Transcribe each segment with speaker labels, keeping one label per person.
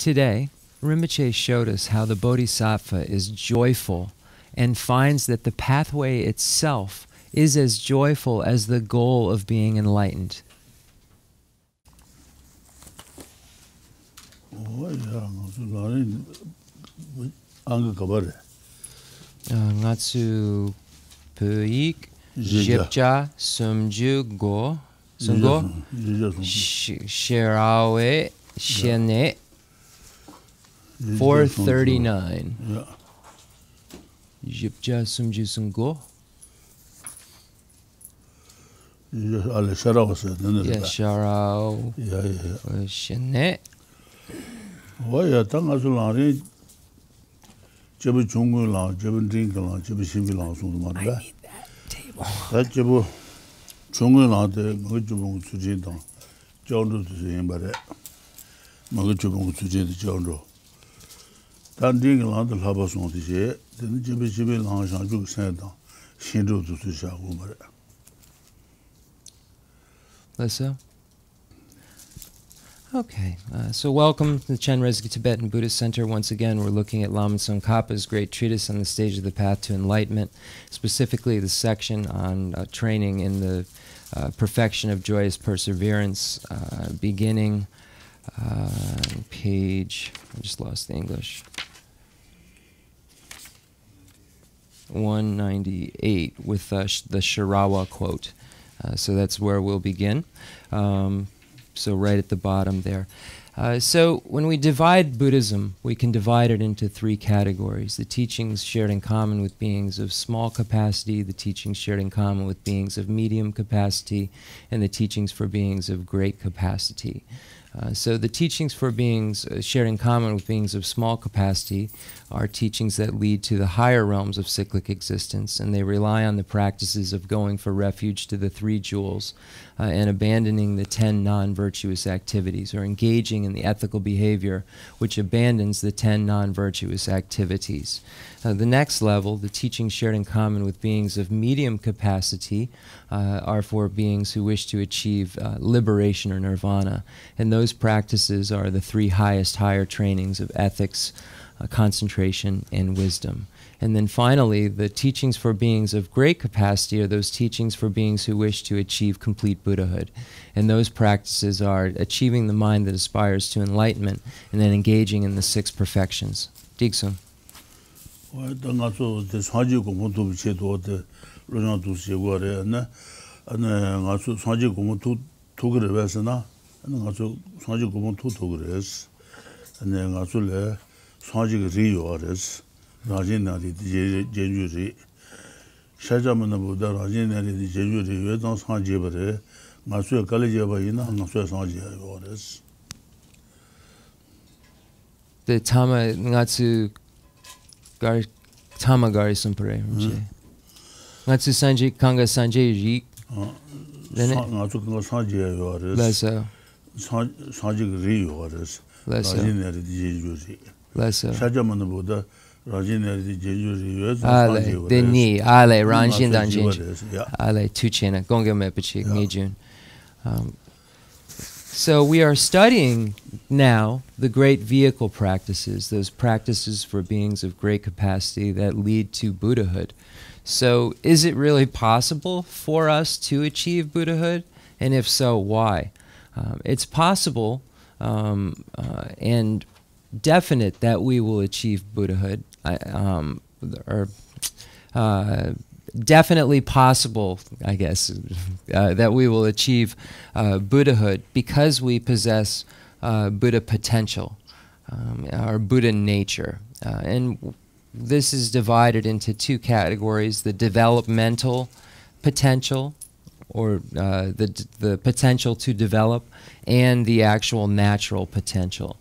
Speaker 1: Today, Rinpoche showed us how the Bodhisattva is joyful and finds that the pathway itself is as joyful as the goal of being enlightened. Ngatsu puik jepja sumju go sungo shirawe shene 439. Jepja sumju sungo. Yeah, sharao shene.
Speaker 2: Why Tangasulari Jebu Chungu La, Jebu Dinka, Jebu Simbi La, that Jebu Chungu La, the Mujubu Sujita, Jondo to see him by that Magajubu Sujita Jondo. That Dinka La, the Labas on this year, then Jebu Sibi La, Shanjuk Santa, Shindu to Shaku.
Speaker 1: Lissa? Okay, so welcome to the Chenrezig Tibetan Buddhist Center. Once again, we're looking at Lama Tsongkhapa's great treatise on the stage of the path to enlightenment, specifically the section on training in the perfection of joyous perseverance, beginning page, I just lost the English, 198 with the Shirawa quote. So that's where we'll begin. So right at the bottom there. So when we divide Buddhism, we can divide it into three categories. The teachings shared in common with beings of small capacity, the teachings shared in common with beings of medium capacity, and the teachings for beings of great capacity. So the teachings for beings shared in common with beings of small capacity are teachings that lead to the higher realms of cyclic existence, and they rely on the practices of going for refuge to the three jewels and abandoning the 10 non-virtuous activities, or engaging in the ethical behavior which abandons the 10 non-virtuous activities. The next level, the teachings shared in common with beings of medium capacity, are for beings who wish to achieve liberation or nirvana. And those practices are the three highest higher trainings of ethics, concentration, and wisdom. And then finally, the teachings for beings of great capacity are those teachings for beings who wish to achieve complete Buddhahood. And those practices are achieving the mind that aspires to enlightenment and then engaging in the 6 perfections. Digsun. The Tama Ngatsu Tama Gari Sumpare. Ngatsu Sanji Kanga Sanjay Rik.
Speaker 2: Ngatsu Kanga Sanjay
Speaker 1: Leso.
Speaker 2: Sanjay Ri Horas.
Speaker 1: Leso. Leso.
Speaker 2: Shajamana Buddha Rajinari Jeju.
Speaker 1: Ale, the ni, Ale, Ranjin Danjin. Ale, Tuchena, Gonga Mepichi, Nijun. So we are studying now the great vehicle practices, those practices for beings of great capacity that lead to Buddhahood. So is it really possible for us to achieve Buddhahood? And if so, why? It's possible and definite that we will achieve Buddhahood, definitely possible, I guess, that we will achieve Buddhahood because we possess Buddha potential, our Buddha nature. And this is divided into 2 categories: the developmental potential, or the potential to develop, and the actual natural potential.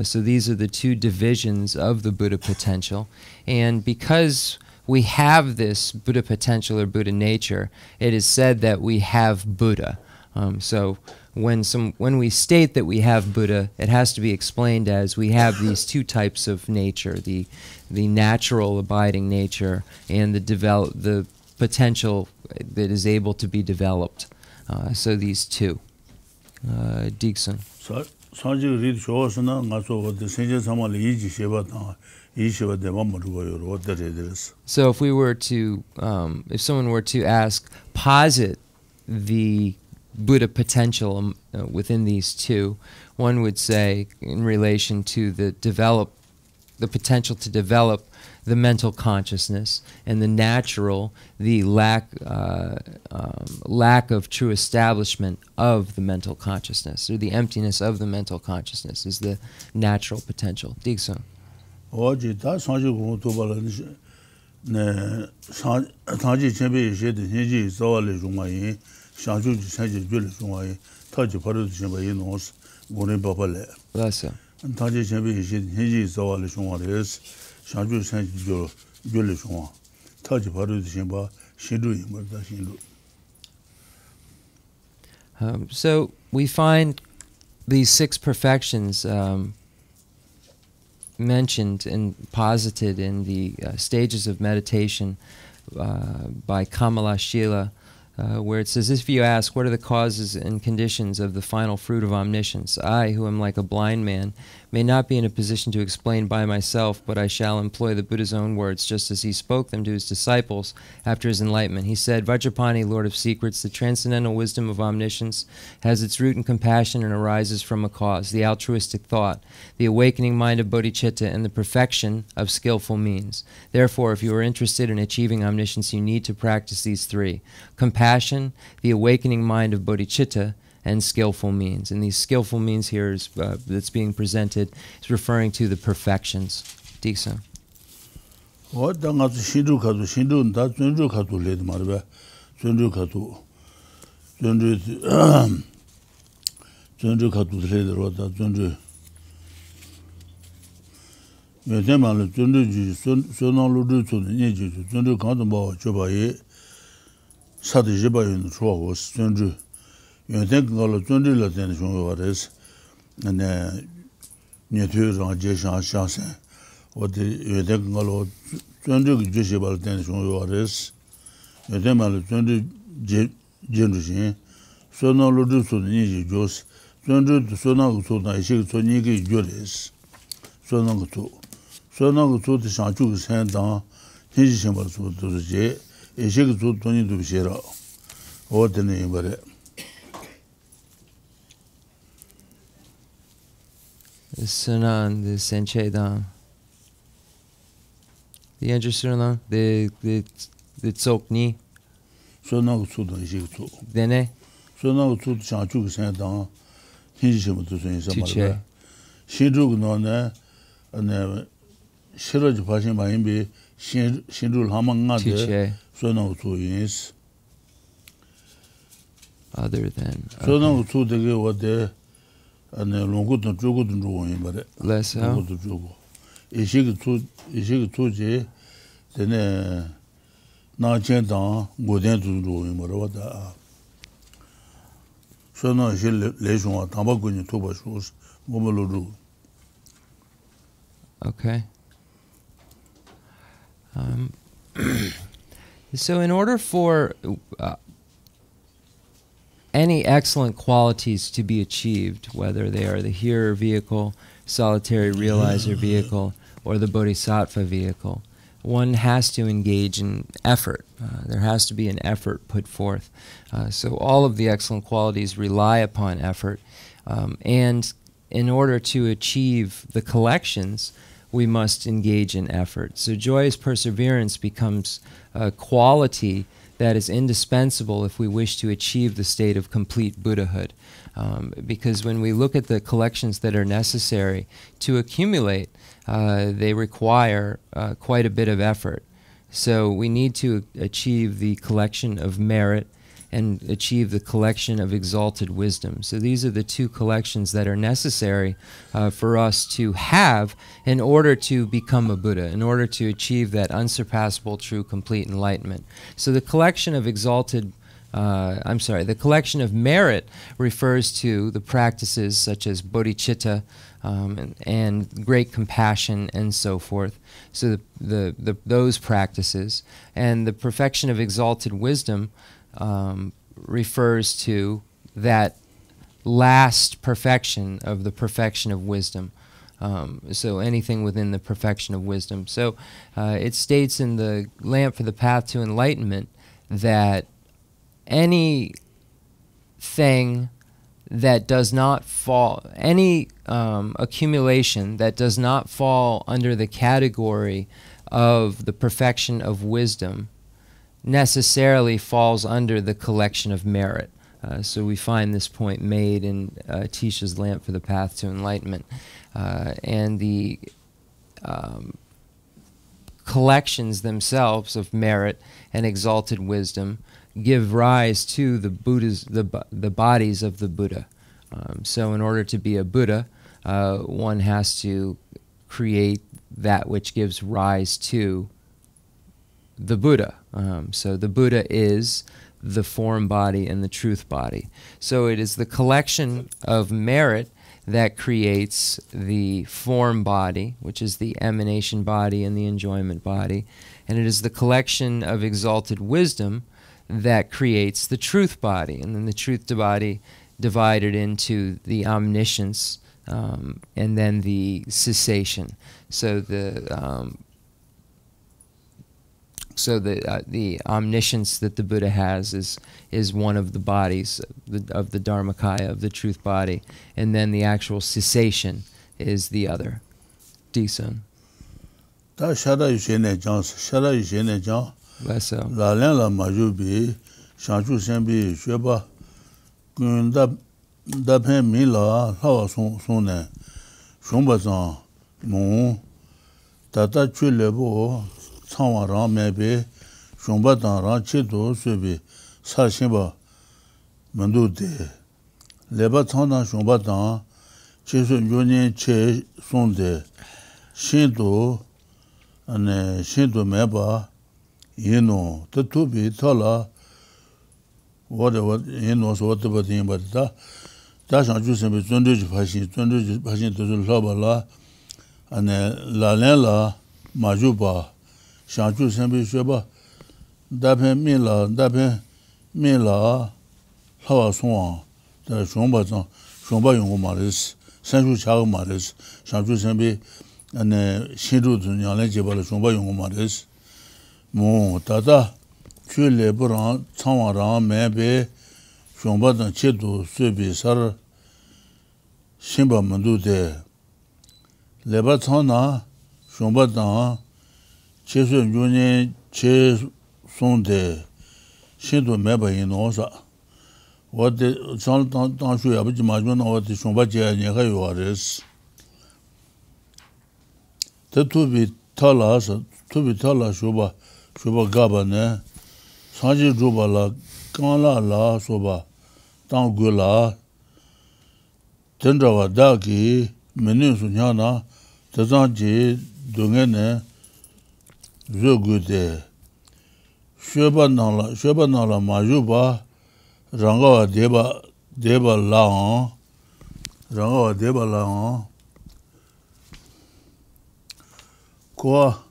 Speaker 1: So these are the 2 divisions of the Buddha potential. And because we have this Buddha potential or Buddha nature, it is said that we have Buddha. So when we state that we have Buddha, it has to be explained as we have these 2 types of nature: the natural abiding nature and the potential that is able to be developed. So these 2. Dixon.
Speaker 2: 상지 리드 쇼스나 가서 그 생제 상황을 이지 쉐바다 이 쉐바데 마무르고요. 어때레데스.
Speaker 1: So if we were to, if someone were to ask, posit the Buddha potential within these two, one would say in relation to the potential to develop the mental consciousness, and the natural, the lack of true establishment of the mental consciousness, or the emptiness of the mental consciousness is the natural potential. Digso.
Speaker 2: 어제 다 상지 공부 발언이 네 상지 전에 제대 현지 자원을 중앙에 상주 상지 줄 중앙에 터지 버려도 좀 봐요. 노스 고래 바발래.
Speaker 1: That's it.
Speaker 2: 상지 전에 현지 자원을 중앙에 상주 상지 줄 중앙 터지 버려도 좀 봐. 신루이 뭐다 신루.
Speaker 1: So we find these six perfections mentioned and posited in the stages of meditation by Kamala Shila, where it says, if you ask, what are the causes and conditions of the final fruit of omniscience? I, who am like a blind man, may not be in a position to explain by myself, but I shall employ the Buddha's own words, just as he spoke them to his disciples after his enlightenment. He said, Vajrapani, Lord of Secrets, the transcendental wisdom of omniscience has its root in compassion and arises from a cause, the altruistic thought, the awakening mind of bodhicitta, and the perfection of skillful means. Therefore, if you are interested in achieving omniscience, you need to practice these three: compassion, the awakening mind of bodhicitta, and skillful means. And these skillful means here is, that's being presented is referring to the perfections. Diksa.
Speaker 2: Yöntem kalı döndürüyle denişon varız. Ne niyetü range şansen. O de yöntem kalı döndürü gücü balı denişon varız. Yöntem kalı döndü cenrişin. Sonra lütfen sonra niye göz. Döndü sonra sonra işe sonra niye görürüz. Sonra kutu şançuk sen daha hiç şey var sonra işe kutu niye bir şey ra. O deneyim var.
Speaker 1: The Sunan, the Senchedan. The Yendra Sunan, the Tsokni.
Speaker 2: Sunan Tsuda is it?
Speaker 1: Dene?
Speaker 2: Sunan Tsud Chanchuk Sandan, Hinjim to say
Speaker 1: Tuche.
Speaker 2: Shindrug Nona and Shiraj Pashim Mahimbi, Shindrul Hamanga, Sunan Tsu is.
Speaker 1: Other than.
Speaker 2: Sunan Tsu the girl what there. And longut and jogut and drawing, but
Speaker 1: less
Speaker 2: how to jogo. Is she to J, then not gentle, go down to drawing, but what so now she lays on tobacco in tuba shoes, Momolo.
Speaker 1: Okay. So in order for any excellent qualities to be achieved, whether they are the hearer vehicle, solitary realizer vehicle, or the bodhisattva vehicle, one has to engage in effort. There has to be an effort put forth. So all of the excellent qualities rely upon effort. And in order to achieve the collections, we must engage in effort. So joyous perseverance becomes a quality that is indispensable if we wish to achieve the state of complete Buddhahood. Because when we look at the collections that are necessary to accumulate, they require quite a bit of effort. So we need to achieve the collection of merit and achieve the collection of exalted wisdom. So these are the two collections that are necessary for us to have in order to become a Buddha, in order to achieve that unsurpassable, true, complete enlightenment. So the collection of the collection of merit refers to the practices such as bodhicitta and great compassion and so forth. So those practices. And the perfection of exalted wisdom refers to that last perfection of the perfection of wisdom. So anything within the perfection of wisdom. So it states in the Lamp for the Path to Enlightenment that anything that does not fall, any accumulation that does not fall under the category of the perfection of wisdom necessarily falls under the collection of merit. So we find this point made in Tisha's Lamp for the Path to Enlightenment. And the collections themselves of merit and exalted wisdom give rise to the Buddhas, the bodies of the Buddha. So in order to be a Buddha, one has to create that which gives rise to the Buddha. So the Buddha is the form body and the truth body. So it is the collection of merit that creates the form body, which is the emanation body and the enjoyment body. And it is the collection of exalted wisdom that creates the truth body. And then the truth body divided into the omniscience and then the cessation. So the omniscience that the Buddha has is one of the bodies of the Dharmakaya, of the truth body, and then the actual cessation is the other. Disun.
Speaker 2: Da shara yushene jang.
Speaker 1: Less so.
Speaker 2: La len la majubi, shanchu senbi shweba, kun da pen mi la lawa son ne, shomba zang, mung, tata chwe lebo, tsangwa rang mebe, shomba tang rang che do subi, sa shenba, mandu de. Leba tsang tang shomba tang, che sun yonyen che son de, shen do meba, yino, ta tubi tala, wada yino so wada bada yin bada, da shang ju senbi zundu pashin tuzu laba la, la len la, ma ju ba, shang ju senbi shweba, da pen min la, laba song, da shomba zang, shomba yungu ma res, san shu chaga ma res, shang ju senbi, shin ru zun yang len jeba la shomba yungu ma res, mo tata chue lebu rang tsangwa rang mebe shomba dang che du subi sar shimba mandu de leba tsang na shomba dang che sun yunyen che song de shin du meba yin no sa wade tsang dang shu yabu ji ma jun na wade shomba che ya nyeka yuwa res ta tubi tala shomba gaba ne, sanji ruba la, kanla la soba, tangu la, tendrawa daki, meni sunyana, tazanji dunga ne, zogu de. Shweba nala majuba, rangawa deba laang, kwa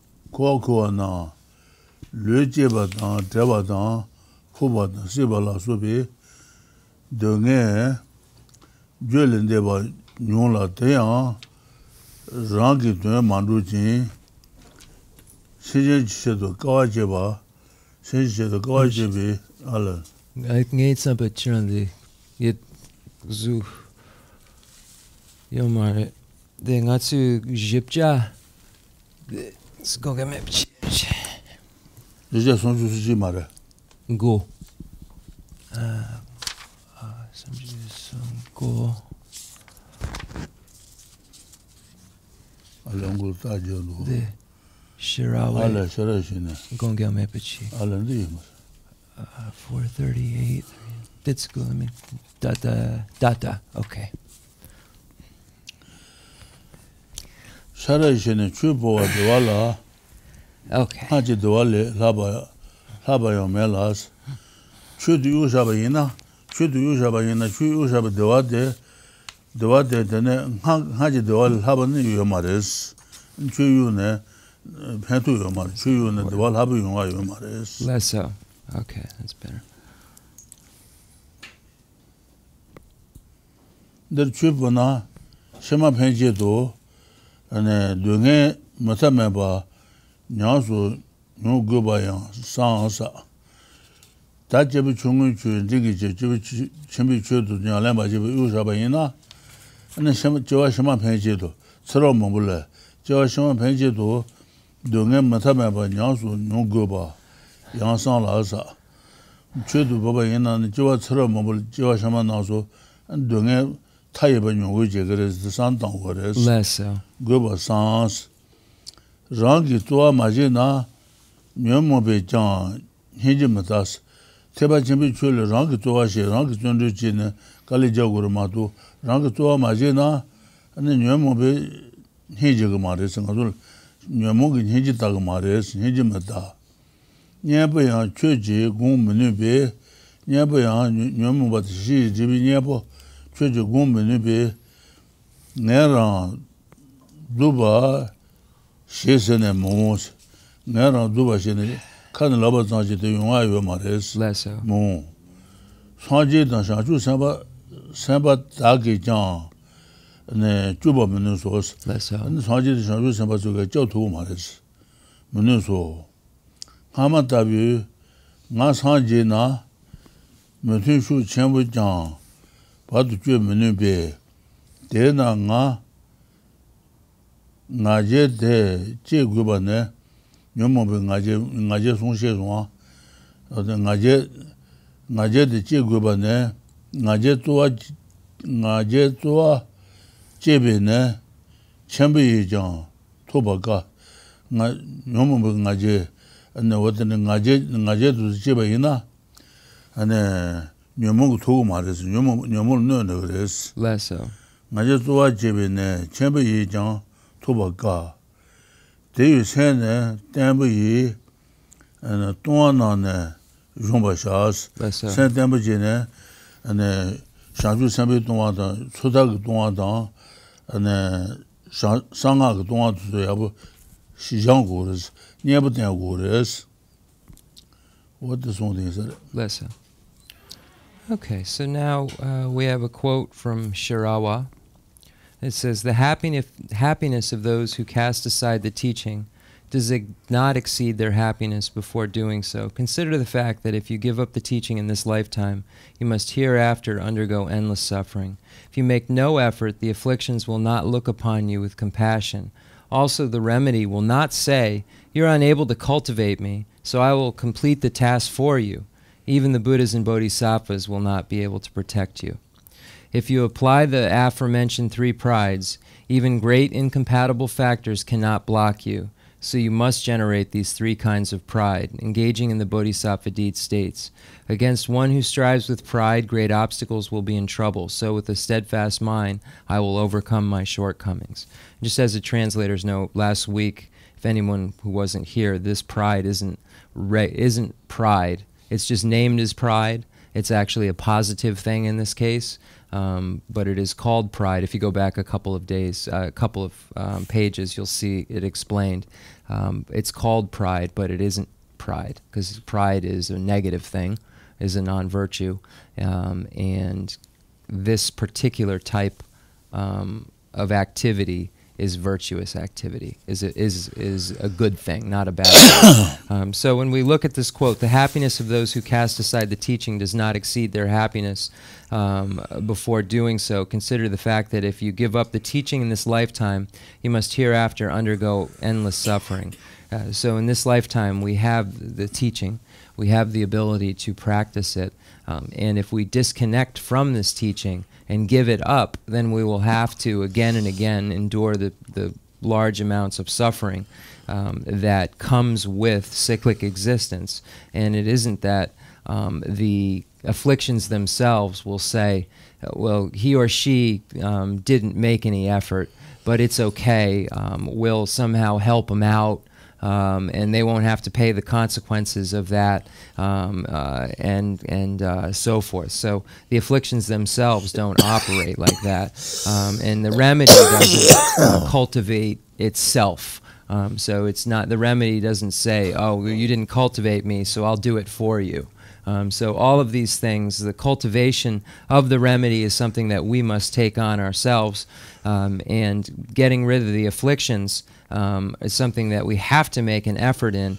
Speaker 2: na, le jeba dang, deba dang, fuba dang, siba la subi, dunga, juelin deba nyung la tayang, rangi dunga mandu jing, shenjen shedo kawa jeba, ala.
Speaker 1: I can get some picture on the yet zoo. Yomar, the Natsu Jipja. Let's go get me.
Speaker 2: Déjà son sushi mare.
Speaker 1: Go. Go.
Speaker 2: Alongo tajo do.
Speaker 1: The Shirawa.
Speaker 2: Ala sharashina.
Speaker 1: Go get me pichi.
Speaker 2: Ala ndi.
Speaker 1: 438. That's good. I mean, data. Okay.
Speaker 2: Sharashina chubo wa dwala.
Speaker 1: Okay.
Speaker 2: Haji dwale laba yomelas. Chudu yushaba yina, chu yushaba dwade dene haji dwale laba ni yomares. Chu yu ne pentu yomares. Chu yu ne dwale laba yomares.
Speaker 1: Less so. Okay, that's better.
Speaker 2: 늘 취부나 shima penche do dunga matame ba nyasu no goba yang sang sa da jebu chungu chu digi jebu chimbi chu do nyala ba jebu yu sa ba ina ane shima penche do tsaro mobule shima penche do dunga matame ba nyasu no goba yang sang la sa chu do ba ina jewa tsaro mobule jewa shima naso dunga 타이번 용의제 그래서 산당 거래서
Speaker 1: Less
Speaker 2: 그거 sans 랑기 또아 마제나 녀모베장 해지마다스 테바침비 출을 랑기 또아시 랑기 존르지는 갈리적으로 마도 랑기 또아 마제나 아니 녀모베 해지가 말해서 가도 녀모기 해지다고 말해서 해지마다 녀보야 최지 공문에베 녀보야 녀모바시 집이 녀보 최저 공문에 내가 두바 시선에 모스 내가 두바 시네 칸 라바자지도 용아요 말했어 뭐 사제단 사주 삼바 다게장 네 주범은 소스 근데 사제도 사주 삼바 쪽에 저도 말했어 문은소 하마다비 나 사제나 무슨수 전부장 봐도 좀 문은배 대나가 나제대 제구반에 녀모배 나제 송셰송아 어떤 나제대 제구반에 나제 또아 제베네 첨비장 토바가 나 녀모배 나제 안에 어떤 나제도 제베이나 안에 녀모고 도고 말해서 녀모를 넣는 그랬어.
Speaker 1: less
Speaker 2: 나저 또아 집에네 첨부이장 토바가 대유세네 땜부이 또아나네 용바샤스 센템부지네 안에 샤주 셈비 동화다 초다그 동화다 안에 상하그 동화도 야부 시장 고르스 녀부대 고르스 what the song is
Speaker 1: less Okay, so now we have a quote from Shirawa. It says, "The happiness of those who cast aside the teaching does not exceed their happiness before doing so. Consider the fact that if you give up the teaching in this lifetime, you must hereafter undergo endless suffering. If you make no effort, the afflictions will not look upon you with compassion. Also, the remedy will not say, 'You're unable to cultivate me, so I will complete the task for you.' Even the Buddhas and Bodhisattvas will not be able to protect you. If you apply the aforementioned three prides, even great incompatible factors cannot block you. So you must generate these three kinds of pride, engaging in the Bodhisattva deed states. Against one who strives with pride, great obstacles will be in trouble. So with a steadfast mind, I will overcome my shortcomings." Just as a translator's note, last week, if anyone who wasn't here, this pride isn't pride. It's just named as pride. It's actually a positive thing in this case, but it is called pride. If you go back a couple of days, pages, you'll see it explained. It's called pride, but it isn't pride, because pride is a negative thing, is a non-virtue, and this particular type of activity is virtuous activity, is a good thing, not a bad thing. So when we look at this quote, "The happiness of those who cast aside the teaching does not exceed their happiness before doing so. Consider the fact that if you give up the teaching in this lifetime, you must hereafter undergo endless suffering." So in this lifetime, we have the teaching, we have the ability to practice it, and if we disconnect from this teaching and give it up, then we will have to again and again endure the large amounts of suffering that comes with cyclic existence. And it isn't that the afflictions themselves will say, well, he or she didn't make any effort, but it's okay, we'll somehow help them out, and they won't have to pay the consequences of that, and so forth. So the afflictions themselves don't operate like that, and the remedy doesn't cultivate itself. So it's not, the remedy doesn't say, "Oh, you didn't cultivate me, so I'll do it for you." So all of these things, the cultivation of the remedy is something that we must take on ourselves, and getting rid of the afflictions is something that we have to make an effort in,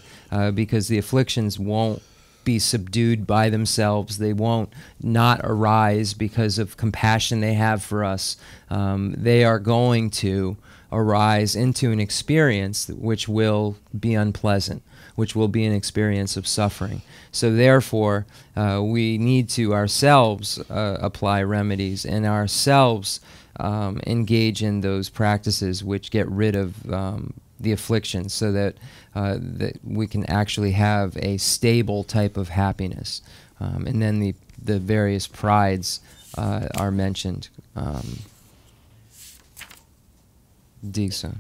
Speaker 1: because the afflictions won't be subdued by themselves. They won't not arise because of compassion they have for us. They are going to arise into an experience which will be unpleasant, which will be an experience of suffering. So therefore, we need to ourselves apply remedies and ourselves engage in those practices which get rid of the afflictions, so that we can actually have a stable type of happiness. And then the various prides are mentioned. Decent.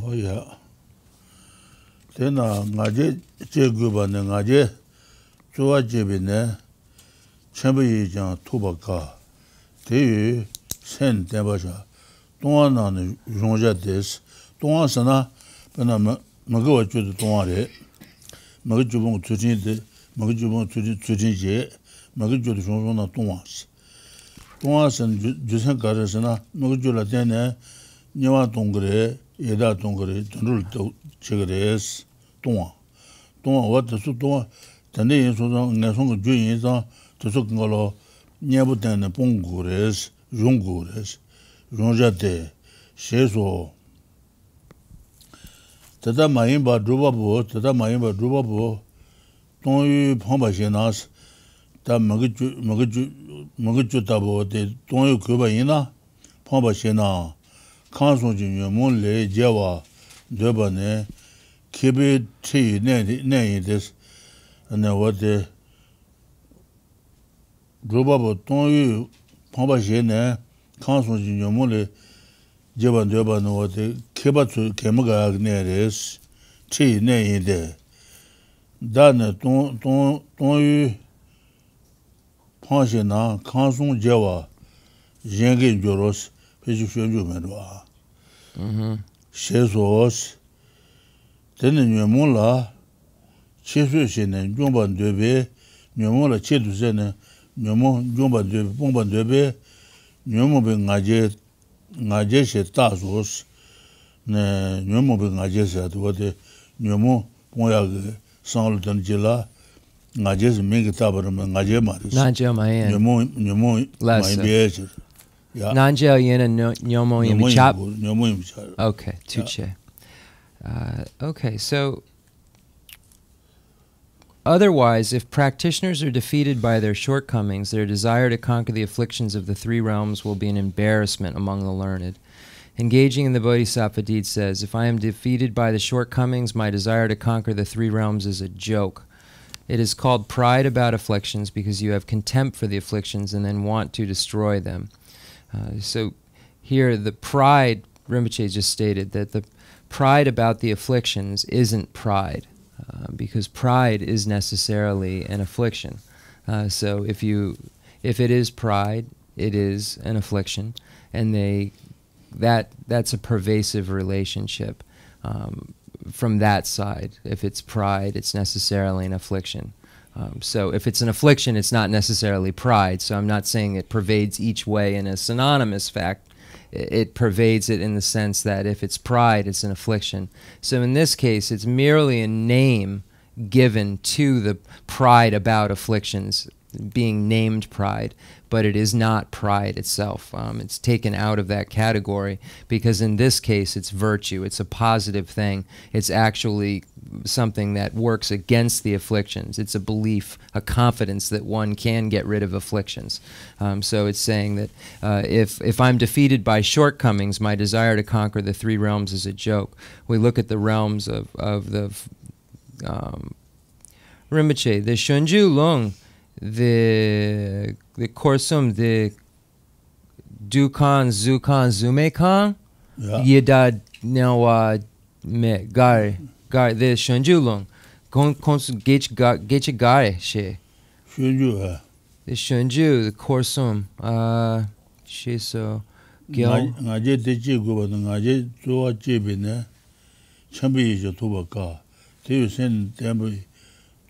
Speaker 2: Oh yeah. Then ngaje cheguba ne ngaje choa jebine chambi jang tubaka te sen debaja tona ne ronja des tona sana bana magawa chu tona re magajubong chujin de magajubong chujin je magajud ronjo na tona san jusan garasana magajula dene Nyawa Tongre, Yeda Tongre, General Chigres, Tonga, what the Sutua, Tane Sudan, Nasong Juin, to Sukolo, Nyabutan, Pongures, Jungures, Ronjate, Sheso. Tata Maimba Drubabo, Tongu Pombachenas, Magachu Tabo, the Tongu Kubaina, Pombachena. Khensur Rinpoche le Jawa Debane Kibe T ne this and what the Global Tongu Pombachene Khensur Rinpoche le Jawa Debane what the Kibatu Kemaga Neres T ne de Dan Tongu Panchena Khensur Jawa Jenge Joros Shesos, then Nyamola, Chesushene, Jumban Debe, Nyamola Chetusene, Nyamo, Jumban Debe, Bomban Debe, Nyamo Bengaje, Najeshe Tazos, Nyamo Bengajes at what the Nyamo Poyag, San Lutanjilla, Najes Megatabaram, Najemaris, Nyamo, my beaches.
Speaker 1: Nanjel Yena Nyomo Yimichap. Okay, touche. Okay, so otherwise, if practitioners are defeated by their shortcomings, their desire to conquer the afflictions of the three realms will be an embarrassment among the learned. Engaging in the Bodhisattva deed says, if I am defeated by the shortcomings, my desire to conquer the three realms is a joke. It is called pride about afflictions because you have contempt for the afflictions and then want to destroy them. So here the pride, Rinpoche just stated that the pride about the afflictions isn't pride, because pride is necessarily an affliction. So if it is pride, it is an affliction, and that's a pervasive relationship from that side. If it's pride, it's necessarily an affliction. So if it's an affliction, it's not necessarily pride. So I'm not saying it pervades each way in a synonymous fact. It pervades it in the sense that if it's pride, it's an affliction. So in this case, it's merely a name given to the pride about afflictions, being named pride, but it is not pride itself. It's taken out of that category because in this case it's virtue. It's a positive thing. It's actually something that works against the afflictions. It's a belief, a confidence that one can get rid of afflictions. So it's saying that if I'm defeated by shortcomings, my desire to conquer the three realms is a joke. We look at the realms of the Rinpoche, the Shunju Lung, the Korsum, the Dukan, Zukan, Zumekan, Yedad Nawa Me Gar, the Shunju Lung, Geche Gare She.
Speaker 2: Shunju,
Speaker 1: the Shunju, the Korsum, she so.
Speaker 2: Ngaje Deji Guba, Ngaje Zoa Jebine, Chambi Jotubaka, Teu Sen Tembi,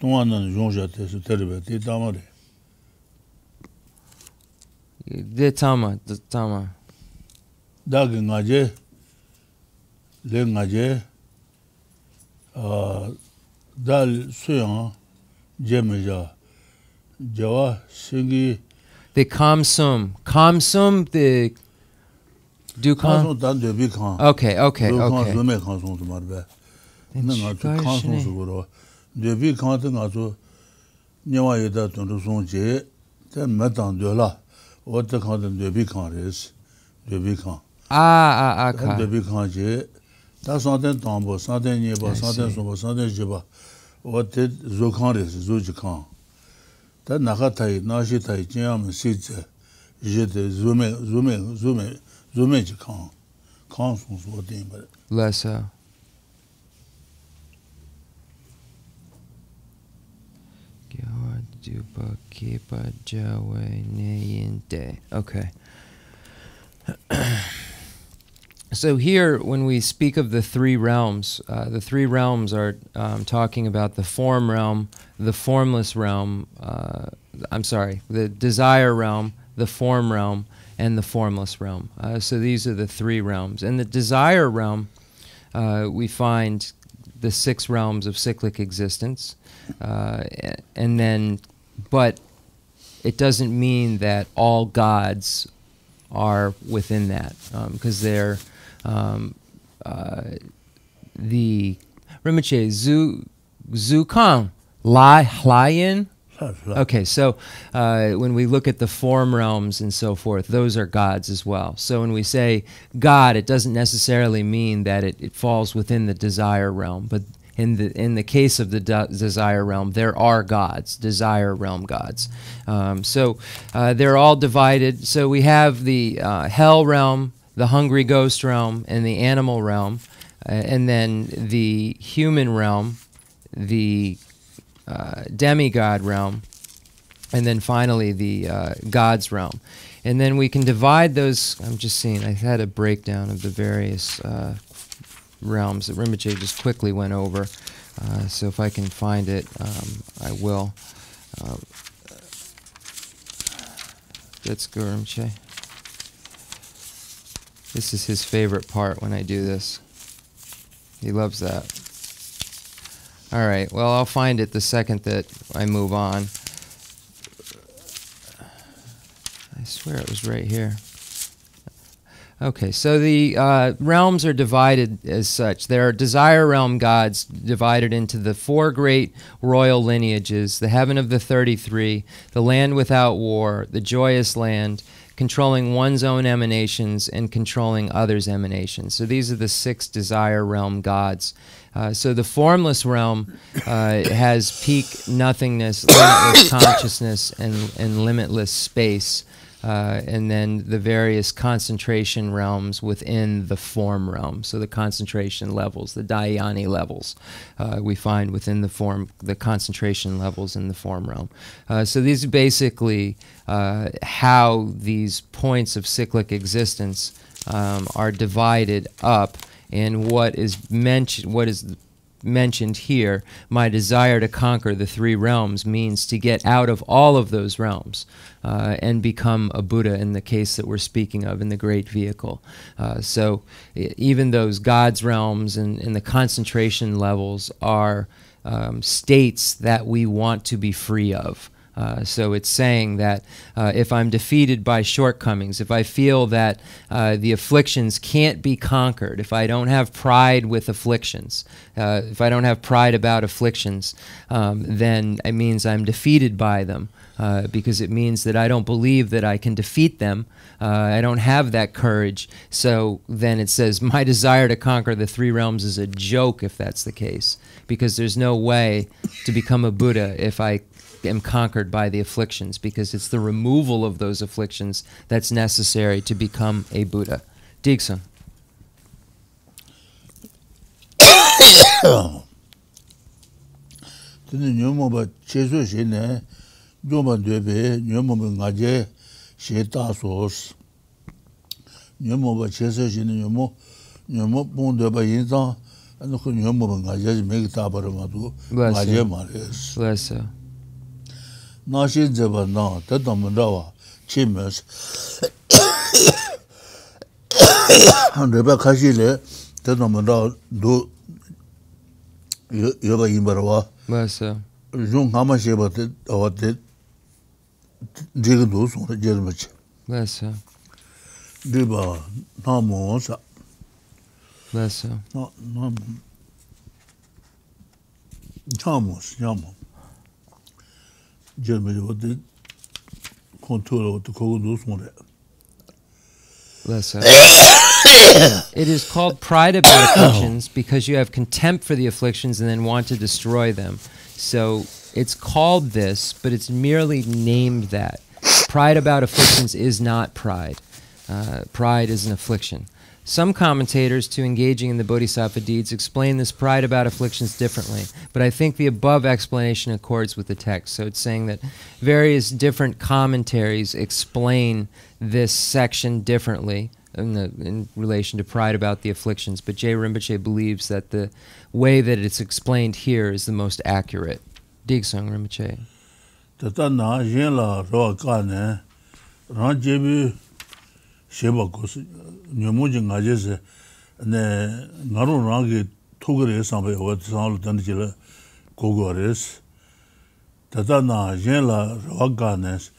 Speaker 2: 동안은 용자돼서 데려봐 대담하래.
Speaker 1: Tama.
Speaker 2: 다게 나제 랭나제 달 수영 제메자 저와 신기
Speaker 1: The Kamsum. Kamsum, the Dukam. Okay. Lessa. Okay. So here, when we speak of the three realms are talking about the form realm, the formless realm, the desire realm, the form realm, and the formless realm. So these are the three realms. In the desire realm, we find the 6 realms of cyclic existence, but it doesn't mean that all gods are within that, because they're the Rinpoche Zukang Lion. Okay, so when we look at the form realms and so forth, those are gods as well. So when we say God, it doesn't necessarily mean that it falls within the desire realm, but in the case of the desire realm, there are gods, desire realm gods. So they're all divided. So we have the hell realm, the hungry ghost realm, and the animal realm, and then the human realm, the demigod realm, and then finally the God's realm. And then we can divide those. I'm just seeing, I had a breakdown of the various realms that Rinpoche just quickly went over. So if I can find it, I will. Let's go, Rinpoche. This is his favorite part when I do this. He loves that. All right, well, I'll find it the second that I move on. I swear it was right here. Okay, so the realms are divided as such. There are desire realm gods divided into the 4 great royal lineages, the heaven of the 33, the land without war, the joyous land, controlling one's own emanations and controlling others' emanations. So these are the 6 desire realm gods. So the formless realm has peak nothingness, limitless consciousness, and limitless space. And then the various concentration realms within the form realm. So the concentration levels, the dhyani levels, we find within the concentration levels in the form realm. So these are basically how these points of cyclic existence are divided up, and what is mentioned here, my desire to conquer the 3 realms, means to get out of all of those realms and become a Buddha in the case that we're speaking of in the Great Vehicle. So even those God's realms and the concentration levels are states that we want to be free of. So it's saying that if I'm defeated by shortcomings, if I feel that the afflictions can't be conquered, if I don't have pride with afflictions, if I don't have pride about afflictions, then it means I'm defeated by them, because it means that I don't believe that I can defeat them. I don't have that courage. So then it says my desire to conquer the 3 realms is a joke if that's the case, because there's no way to become a Buddha if I am conquered by the afflictions, because it's the removal of those afflictions that's necessary to become a Buddha. Digson.
Speaker 2: and the Yumbo Gajas make Tabaramadu, Gaja Maris.
Speaker 1: Bless you.
Speaker 2: Nashi Zebana, Tatamandawa, Chimus, and Rebecca Shile, Tatamanda, do Yoba Imbarawa.
Speaker 1: Bless you.
Speaker 2: Jung Hamasheba, or the Jigadus on the Jermich.
Speaker 1: Bless you.
Speaker 2: Diba, Namosa.
Speaker 1: Bless you.
Speaker 2: No, Chamos, Yamo. Jeremy, what the contour of the Kogus on it.
Speaker 1: Bless you. It is called pride about afflictions because you have contempt for the afflictions and then want to destroy them. So it's called this, but it's merely named that. Pride about afflictions is not pride. Pride is an affliction. Some commentators to engaging in the Bodhisattva deeds explain this pride about afflictions differently, but I think the above explanation accords with the text. So it's saying that various different commentaries explain this section differently in relation to pride about the afflictions, but Geshe Rinpoche believes that the way that it's explained here is the most accurate. Digsung Rinpoche.
Speaker 2: Tatana Jela Roakane, Ranjebu Shebakos, Numujan Gajes, and Naru Rangi Tugre, somebody what sound Tanjila Gogores. Tatana Jela Roakanes,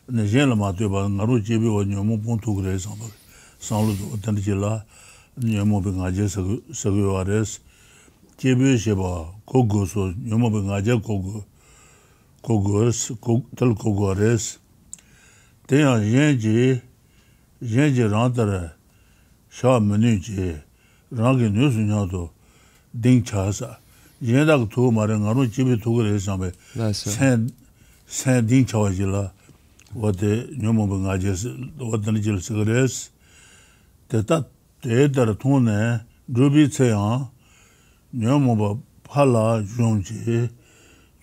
Speaker 2: and the Jela Matuba, Naru Jebi or Numupun Tugre, somebody. Sound Tanjila, Numubing Gajes, Saguares, Jebi Sheba, Kogos, Numubing Gaja Kogo. Kogos, Tel Kogores. They are Yenji Rantara, Shaw Menuji, Rangi Nusunado, Ding Chasa. Yendak to Marangaru Chibi Tugre, San Ding Chawajilla, what the Numobangajes, what the Nigel cigarettes. The Tone, Ruby Tsean, Numoba Pala, Jonji,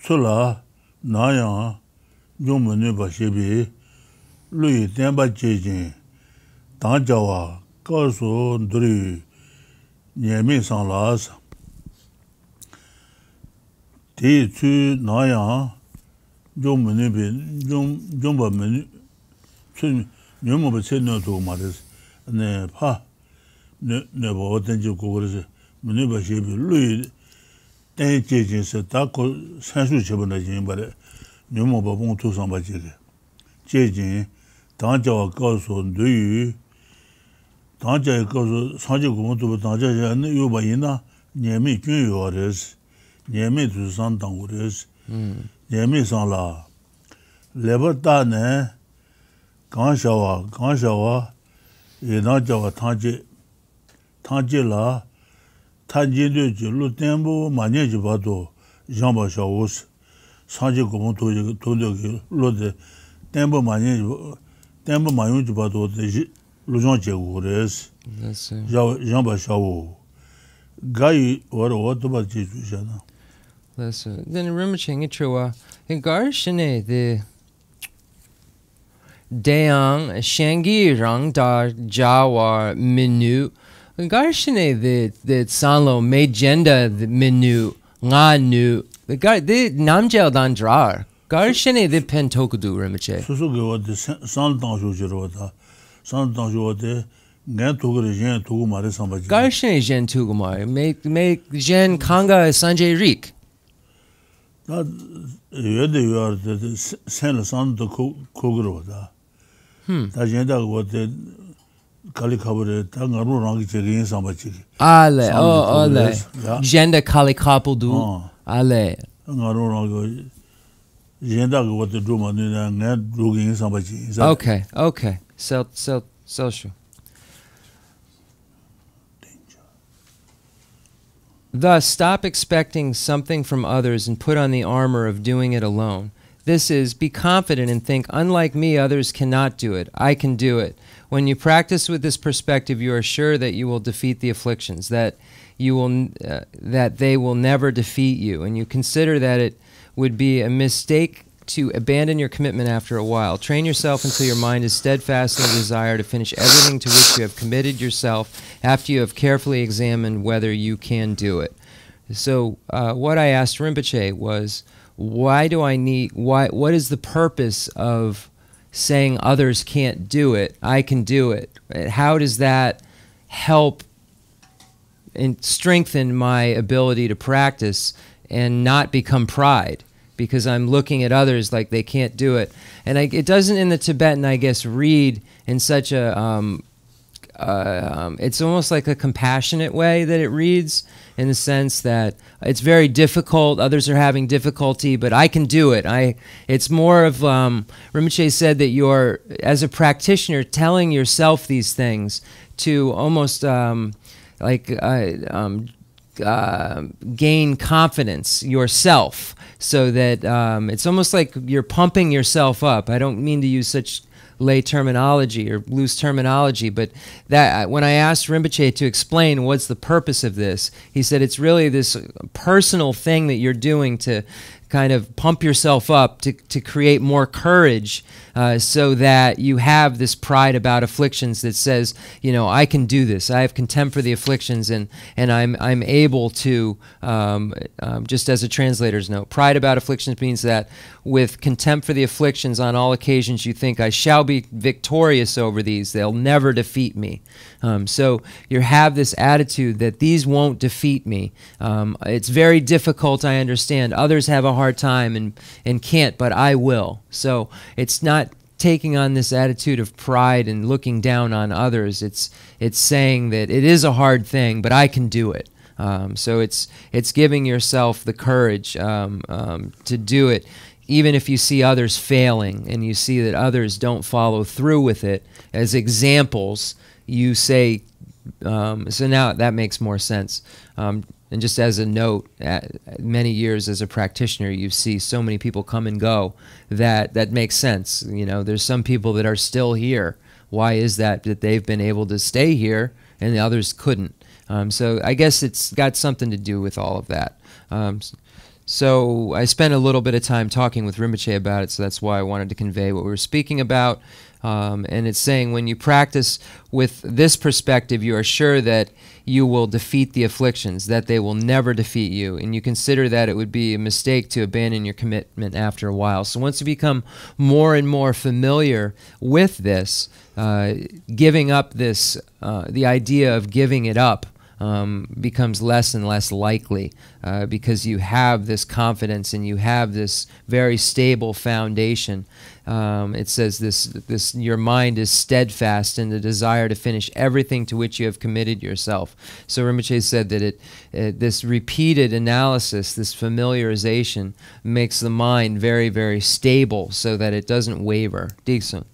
Speaker 2: Sula. Naya, Yumanu Bashibi, Louis Temba Jejin, Tanjawa, Kaso Dri, Yemi San Las, T. Tu Naya, Yumanu, Jumba Menu, Yumba Seno to Maris, Ne Pa, never Otenju Kogres, Menuba Shibi, Louis. Jejin said Taco Sansu Chabana, but no more Babon to somebody. Jejin, Tanja goes on do you? Tanja goes Sanjo to Tanja and Yubaina, near me, Juniors, near me to Santangures, near me San La. Lebertane, Ganshawa, Yenajawa Tanjila. Tanjin Lu Tembo, Manage Bado, Jamba Shawos, Sanji Gomoto, Tondo, Lode, Tembo Manage, Tembo Mayuj Bado, Lujan Jegures, Jamba Shawo. Guy or what about Jana?
Speaker 1: Then Rimaching Ichua, in Garshine, the Deang, Shangi, Rang Dar, Jawar, Minu. Garshine the Sanlo Magenda the Minu Nga Nu the Namgyal Dandrar Garshine the Pentokudu Rinpoche.
Speaker 2: So the Santanjo Gantugu Jen Tugumare somebody.
Speaker 1: Garshine Jen Tugumare make Jen Kanga Sanjay Rik.
Speaker 2: That you are the San San the Kogro. That Jenda what the Kalikabure, Tangaru Rangi Chegin somebody.
Speaker 1: Ale, oh, ale. Jenda Kalikapuldu. Ale.
Speaker 2: Tangaru Rangi Jenda what the Duma and Drugin somebody.
Speaker 1: Okay. So sure. Thus, stop expecting something from others and put on the armor of doing it alone. This is, be confident and think, unlike me, others cannot do it. I can do it. When you practice with this perspective, you are sure that you will defeat the afflictions, that they will never defeat you, and you consider that it would be a mistake to abandon your commitment after a while. Train yourself until your mind is steadfast in the desire to finish everything to which you have committed yourself after you have carefully examined whether you can do it. So what I asked Rinpoche was, what is the purpose of saying others can't do it, I can do it? How does that help and strengthen my ability to practice and not become pride? Because I'm looking at others like they can't do it. And it doesn't in the Tibetan, I guess, read in such a, it's almost like a compassionate way that it reads, in the sense that it's very difficult, others are having difficulty, but I can do it. It's more of, Rinpoche said that you're, as a practitioner, telling yourself these things to almost gain confidence yourself, so that it's almost like you're pumping yourself up. I don't mean to use such lay terminology or loose terminology, but that when I asked Rinpoche to explain what's the purpose of this, he said it's really this personal thing that you're doing to kind of pump yourself up, to create more courage, so that you have this pride about afflictions that says, you know, I can do this. I have contempt for the afflictions, and I'm able to, just as a translator's note, pride about afflictions means that with contempt for the afflictions on all occasions you think, I shall be victorious over these. They'll never defeat me. So you have this attitude that these won't defeat me. It's very difficult, I understand. Others have a hard time and can't, but I will. So it's not taking on this attitude of pride and looking down on others. It's saying that it is a hard thing, but I can do it. So it's giving yourself the courage to do it, even if you see others failing and you see that others don't follow through with it. As examples, you say, so now that makes more sense. And just as a note, many years as a practitioner, you see so many people come and go that makes sense. You know, there's some people that are still here. Why is that they've been able to stay here and the others couldn't? So I guess it's got something to do with all of that. So I spent a little bit of time talking with Rinpoche about it, so that's why I wanted to convey what we were speaking about. And it's saying when you practice with this perspective, you are sure that you will defeat the afflictions, that they will never defeat you, and you consider that it would be a mistake to abandon your commitment after a while. So once you become more and more familiar with this, giving up this, the idea of giving it up, becomes less and less likely, because you have this confidence and you have this very stable foundation. It says this your mind is steadfast in the desire to finish everything to which you have committed yourself. So Rinpoche said that this repeated analysis, this familiarization, makes the mind very, very stable so that it doesn't waver. Diksun.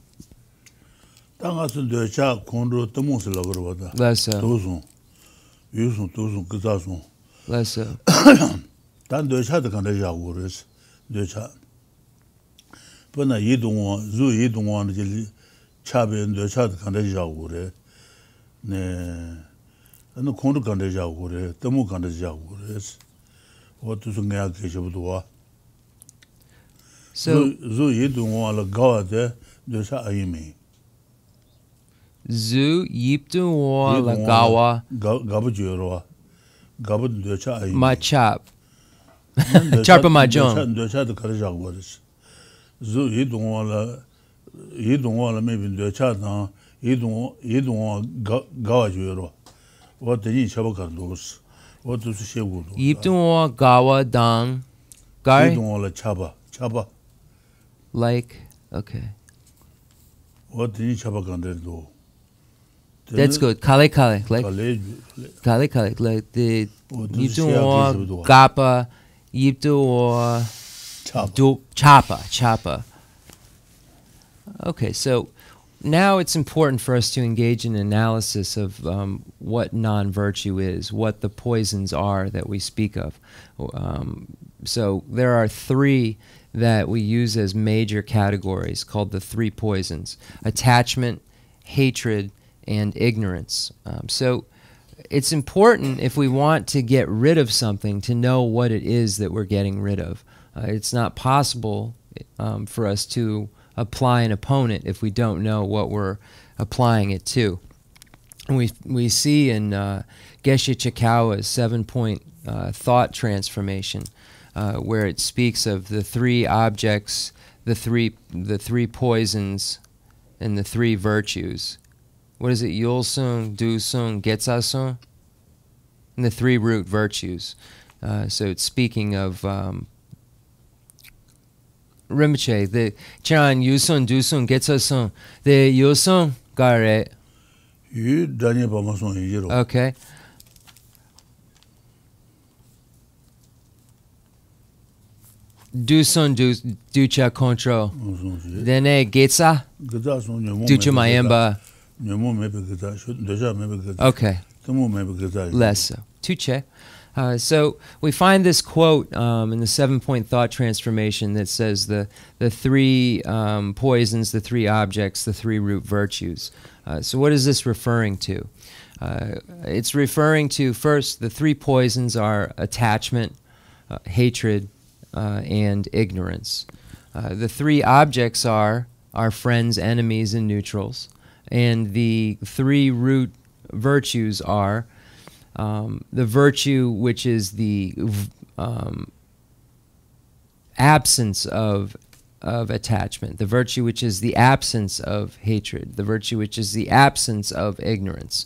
Speaker 1: Less so.
Speaker 2: Dan de cha de kan de ja wo res de cha bana yi dong wa zu yi dong wa de cha be de cha de kan de ja wo re ne anu kong de kan de ja wo re de mu kan de ja wo res wo tu su nga ke je bu do
Speaker 1: So
Speaker 2: zu yi dong wa la ga de cha ai mi
Speaker 1: zu yiptu wa la gawa
Speaker 2: ga bu ju ro ga bu de cha ai
Speaker 1: ma chap Charpa Mahjong.
Speaker 2: Zu yi dong wa la maybe de cha na yi dong ga ju ro wo de yi cha ba ka dos wo tu su she gu do
Speaker 1: Yiptu wa gawa dang gai
Speaker 2: yi dong wa la cha ba
Speaker 1: like okay.
Speaker 2: wo de yi cha ba ka de do.
Speaker 1: That's good. Kale like kale like the yiptu wa gapa yiptu wa chapa. Okay, so now it's important for us to engage in analysis of what non-virtue is, what the poisons are that we speak of. So there are three that we use as major categories called the three poisons: attachment, hatred, and ignorance. So it's important, if we want to get rid of something, to know what it is that we're getting rid of. It's not possible for us to apply an opponent if we don't know what we're applying it to. And we see in Geshe Chikawa's 7-point thought transformation, where it speaks of the 3 objects, the three poisons, and the 3 virtues. What is it? Yulsung, Dusung, Getsasung? And the 3 root virtues. So it's speaking of Rinpoche, the Chan, Yusung, Dusung, Getsasung. The Yusung, Gare. Okay. Dusung, Ducha, Control. Dene, Getsa? Ducha Mayemba. Okay. Less so. Tuche. So we find this quote in the 7-point thought transformation that says the 3 poisons, the 3 objects, the 3 root virtues. So what is this referring to? It's referring to, first, the 3 poisons are attachment, hatred, and ignorance. The 3 objects are our friends, enemies, and neutrals. And the 3 root virtues are the virtue which is the absence of attachment, the virtue which is the absence of hatred, the virtue which is the absence of ignorance.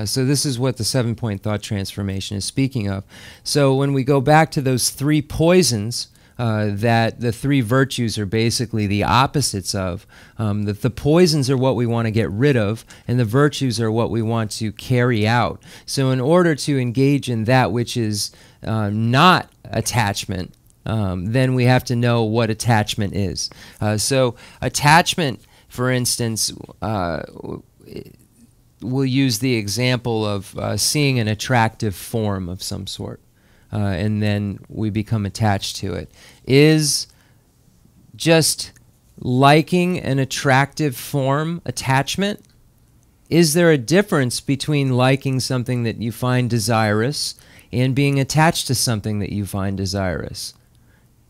Speaker 1: So this is what the 7-point thought transformation is speaking of. So when we go back to those 3 poisons, that the 3 virtues are basically the opposites of, that the poisons are what we want to get rid of, and the virtues are what we want to carry out. So in order to engage in that which is not attachment, then we have to know what attachment is. So attachment, for instance, we'll use the example of seeing an attractive form of some sort. And then we become attached to it. Is just liking an attractive form attachment? Is there a difference between liking something that you find desirous and being attached to something that you find desirous?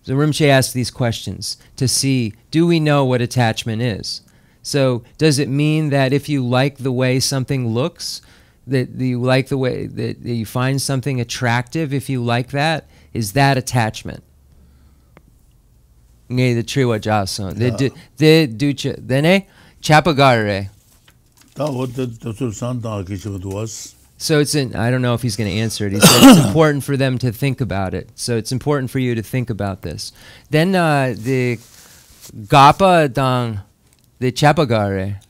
Speaker 1: So Rinpoche asked these questions to see, do we know what attachment is? So does it mean that if you like the way something looks, that you like the way that you find something attractive, if you like that, is that attachment? Ngay the triwa jason. The ducha dene chapagare. So it's in, I don't know if he's going to answer it. He said it's important for them to think about it. So it's important for you to think about this. Then the gapa dang the chapagare.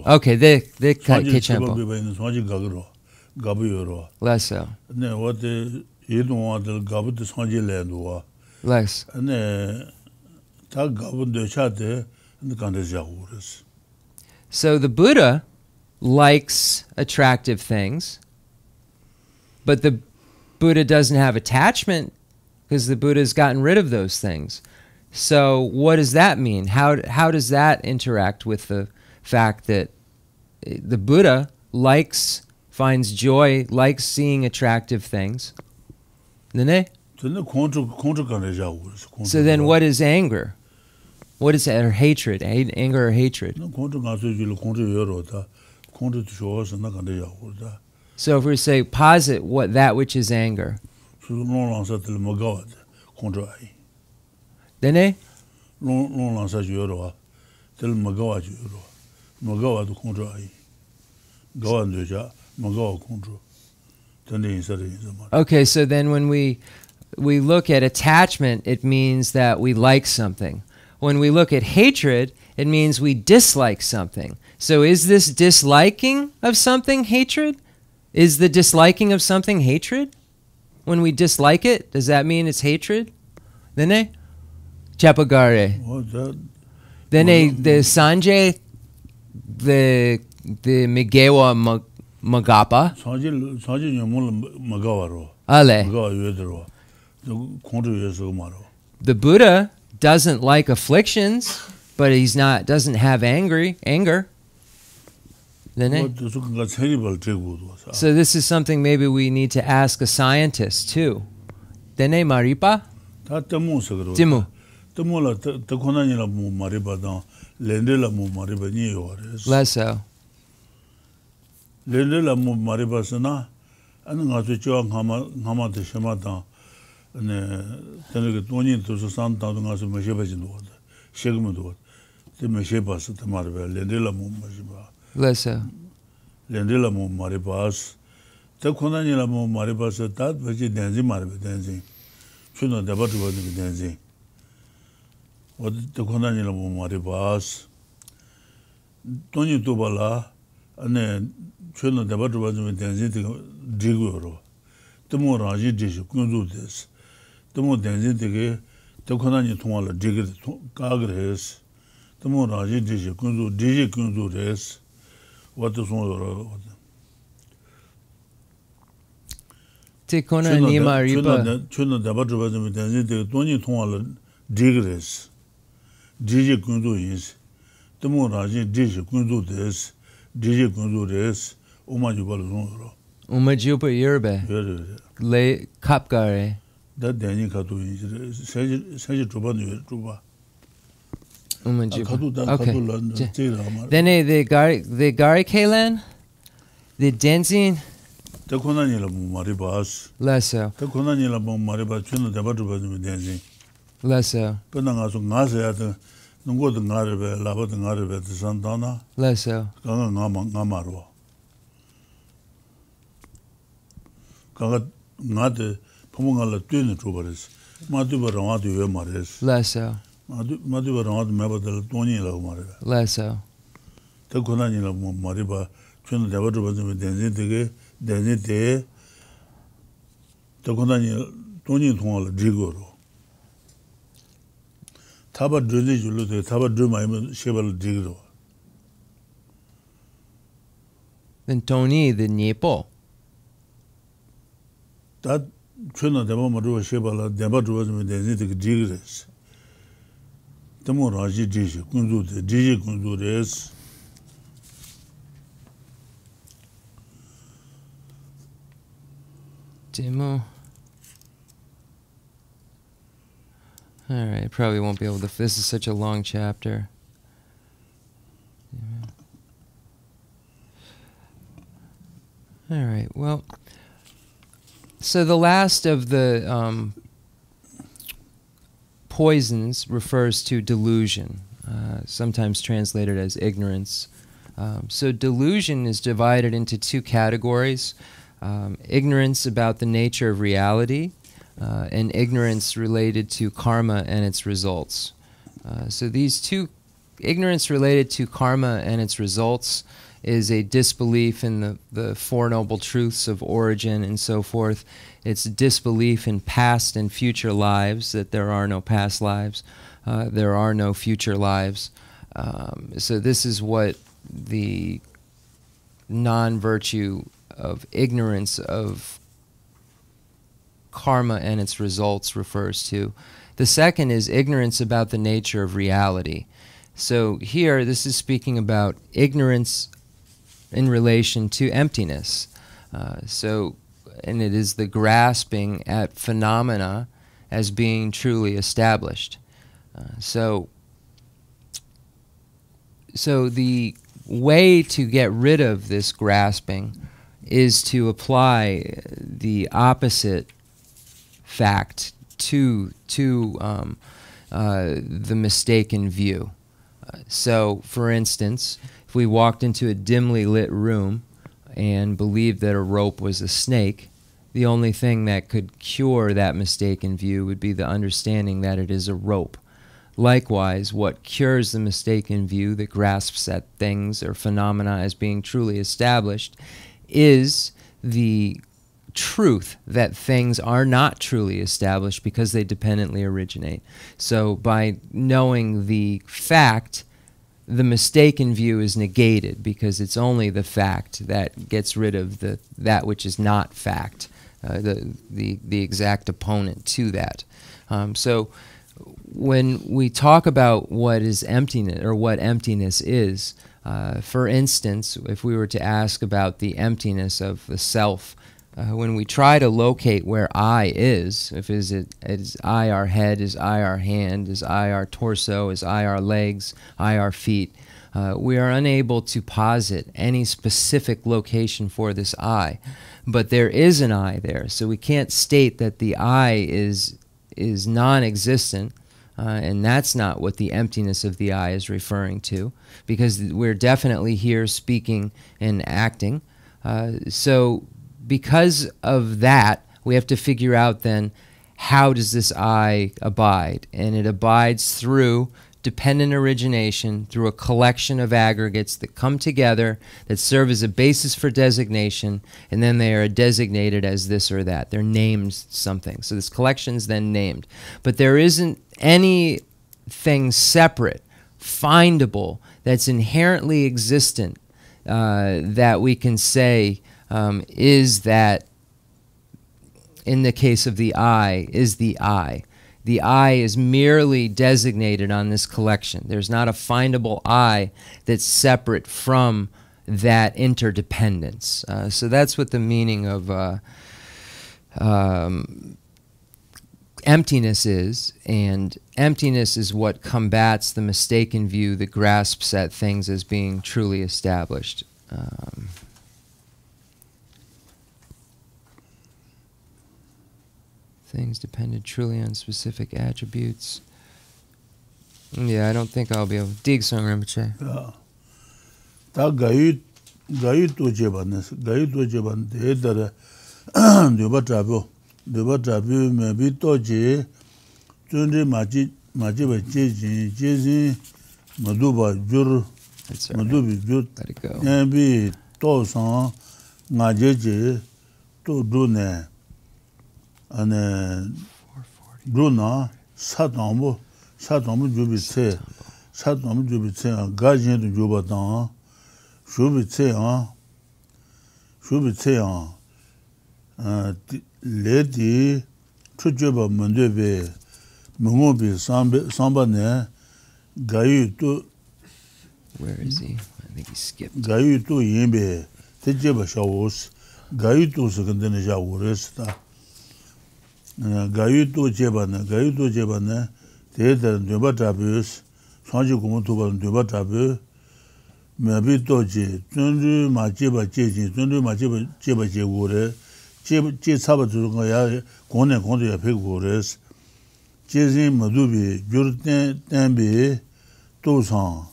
Speaker 2: Okay,
Speaker 1: the kechampo. Less so. Less. So the Buddha likes attractive things, but the Buddha doesn't have attachment because the Buddha has gotten rid of those things. So what does that mean? How does that interact with the fact that the Buddha finds joy, likes seeing attractive things? So then what is anger? What is that, or hatred? Anger or hatred? So if we say posit that which is anger. Dene? Okay, so then when we look at attachment, it means that we like something. When we look at hatred, it means we dislike something. So is this disliking of something hatred? Is the disliking of something hatred? When we dislike it, does that mean it's hatred? Dene? Chapagare. Then the Sanjay, the Migewa Magapa. Ale. The Buddha doesn't like afflictions, but doesn't have anger. So this is something maybe we need to ask a scientist too. Dene maripa?
Speaker 2: 다 때문 속으로
Speaker 1: Timu.
Speaker 2: 때문라 더코나니라 뭐 말이바다 렌데라 뭐 말이바니 요레스
Speaker 1: Leso.
Speaker 2: 렌데라 뭐 말이바스나 아는 가서 저 가마도 심하다 네 저녁에 돈이 도서 산다도 가서 마셔봐지는 거다 세금도 때문에 쉐바스 때마르베 렌데라 뭐 마시바
Speaker 1: Leso.
Speaker 2: 렌데라 뭐 말이바스 더코나니라 뭐 말이바스 다 버지 댄지 말베 댄지 춘노 대바도 버지 댄지 어디 권한이라 뭐 말이바스 돈이 도발라 안에 춘노 대바도 버지 댄지 디고로 또뭐라지 디시 군주데스 또뭐 댄지 되게 더 권한이 통화를 디게 가그레스 또뭐라지 디시 군주 디시 군주데스 와도 손으로
Speaker 1: Tikona ni maripa.
Speaker 2: 춘노 대바도 버지 댄지 되게 돈이 통화를 디그레스 디제 군주인스 또뭐라지 디제 군주데스 디제 군주데스 오마주발로
Speaker 1: Umajupa yerbe.
Speaker 2: 그래
Speaker 1: Le kapgare.
Speaker 2: 다 대니 가도 이제 세지 줘봐도 줘봐
Speaker 1: Umajupa.
Speaker 2: 가도 다
Speaker 1: Okay.
Speaker 2: 가도 제일 아마
Speaker 1: Dene the gari kalen? The denzin?
Speaker 2: 대코나니라 뭐 말이 바스
Speaker 1: Leso.
Speaker 2: 대코나니라 뭐 말이 바 춘노 대바도 버지 댄지
Speaker 1: Leso.
Speaker 2: 그나 가서 나서야 돼 누구도 나르베 라바도 나르베 산다나
Speaker 1: Leso.
Speaker 2: 강가 나마로 강가 나데 포몽알라 뛰는 줘버렸어 마두버랑 와도 왜 말했어
Speaker 1: Leso.
Speaker 2: 마두버랑 와도 매버들 돈이라고 말해
Speaker 1: Leso.
Speaker 2: 대고난이라 뭐 말이 봐 춘노 대바도 버지 댄지 되게 댄지 대 대고난이 돈이 통할 리고로 타바 드르지 줄로도 타바 드마이면 쉐발 디그로
Speaker 1: Then Tony the Niepo.
Speaker 2: 다 춘노 대바마도 쉐발라 대바도 버지 댄지 되게 디그레스 때문에 디시 군주데 디시 군주레스
Speaker 1: Demo. Alright, probably won't be able to. This is such a long chapter. Alright, well. So the last of the poisons refers to delusion, sometimes translated as ignorance. So delusion is divided into two categories. Ignorance about the nature of reality, and ignorance related to karma and its results. So these two, ignorance related to karma and its results is a disbelief in the Four Noble Truths of origin and so forth. It's disbelief in past and future lives, that there are no past lives, there are no future lives. So this is what the non-virtue of ignorance of karma and its results refers to. The second is ignorance about the nature of reality. So here, this is speaking about ignorance in relation to emptiness. And it is the grasping at phenomena as being truly established. So the way to get rid of this grasping is to apply the opposite fact to the mistaken view. So, for instance, if we walked into a dimly lit room and believed that a rope was a snake, the only thing that could cure that mistaken view would be the understanding that it is a rope. Likewise, what cures the mistaken view that grasps at things or phenomena as being truly established is the truth that things are not truly established because they dependently originate. So by knowing the fact, the mistaken view is negated because it's only the fact that gets rid of that which is not fact, the exact opponent to that. So when we talk about what is emptiness or what emptiness is, for instance, if we were to ask about the emptiness of the self, when we try to locate where I is, is I our head, is I our hand, is I our torso, is I our legs, I our feet, we are unable to posit any specific location for this I. But there is an I there, so we can't state that the I is non-existent, and that's not what the emptiness of the I is referring to, because we're definitely here speaking and acting. So because of that, we have to figure out then, how does this I abide? And it abides through dependent origination, through a collection of aggregates that come together, that serve as a basis for designation, and then they are designated as this or that. They're named something. So this collection is then named. But there isn't anything separate, findable, that's inherently existent, that we can say is that, in the case of the I, is the I. The I is merely designated on this collection. There's not a findable I that's separate from that interdependence. So that's what the meaning of emptiness is, and emptiness is what combats the mistaken view that grasps at things as being truly established. Things depended truly on specific attributes. Yeah, I don't think I'll be able to. Digsung Rinpoche.
Speaker 2: Ta gayu to jebanes, gayu to jeban de dara doba trabo me bi to je tunde maji ba jeji maduba jur madubi jur.
Speaker 1: Let it go.
Speaker 2: Bi to san ngajeje to dune ane Bruna satambu jubitse gajin to jubatan shubitse ledi chujuba mundebe mungobi samba ne gayu to.
Speaker 1: Where is he? I think he skipped.
Speaker 2: Gayu to yimbe tejeba shawos gayu to sekandene shawores ta. Gayu to jebane te doba tabus sanji kumu toba doba tabu me to je tundu ma jeba jeji tundu ma jeba je gore je saba tu ya kone ya pe gores jezi madubi jurten tembe to san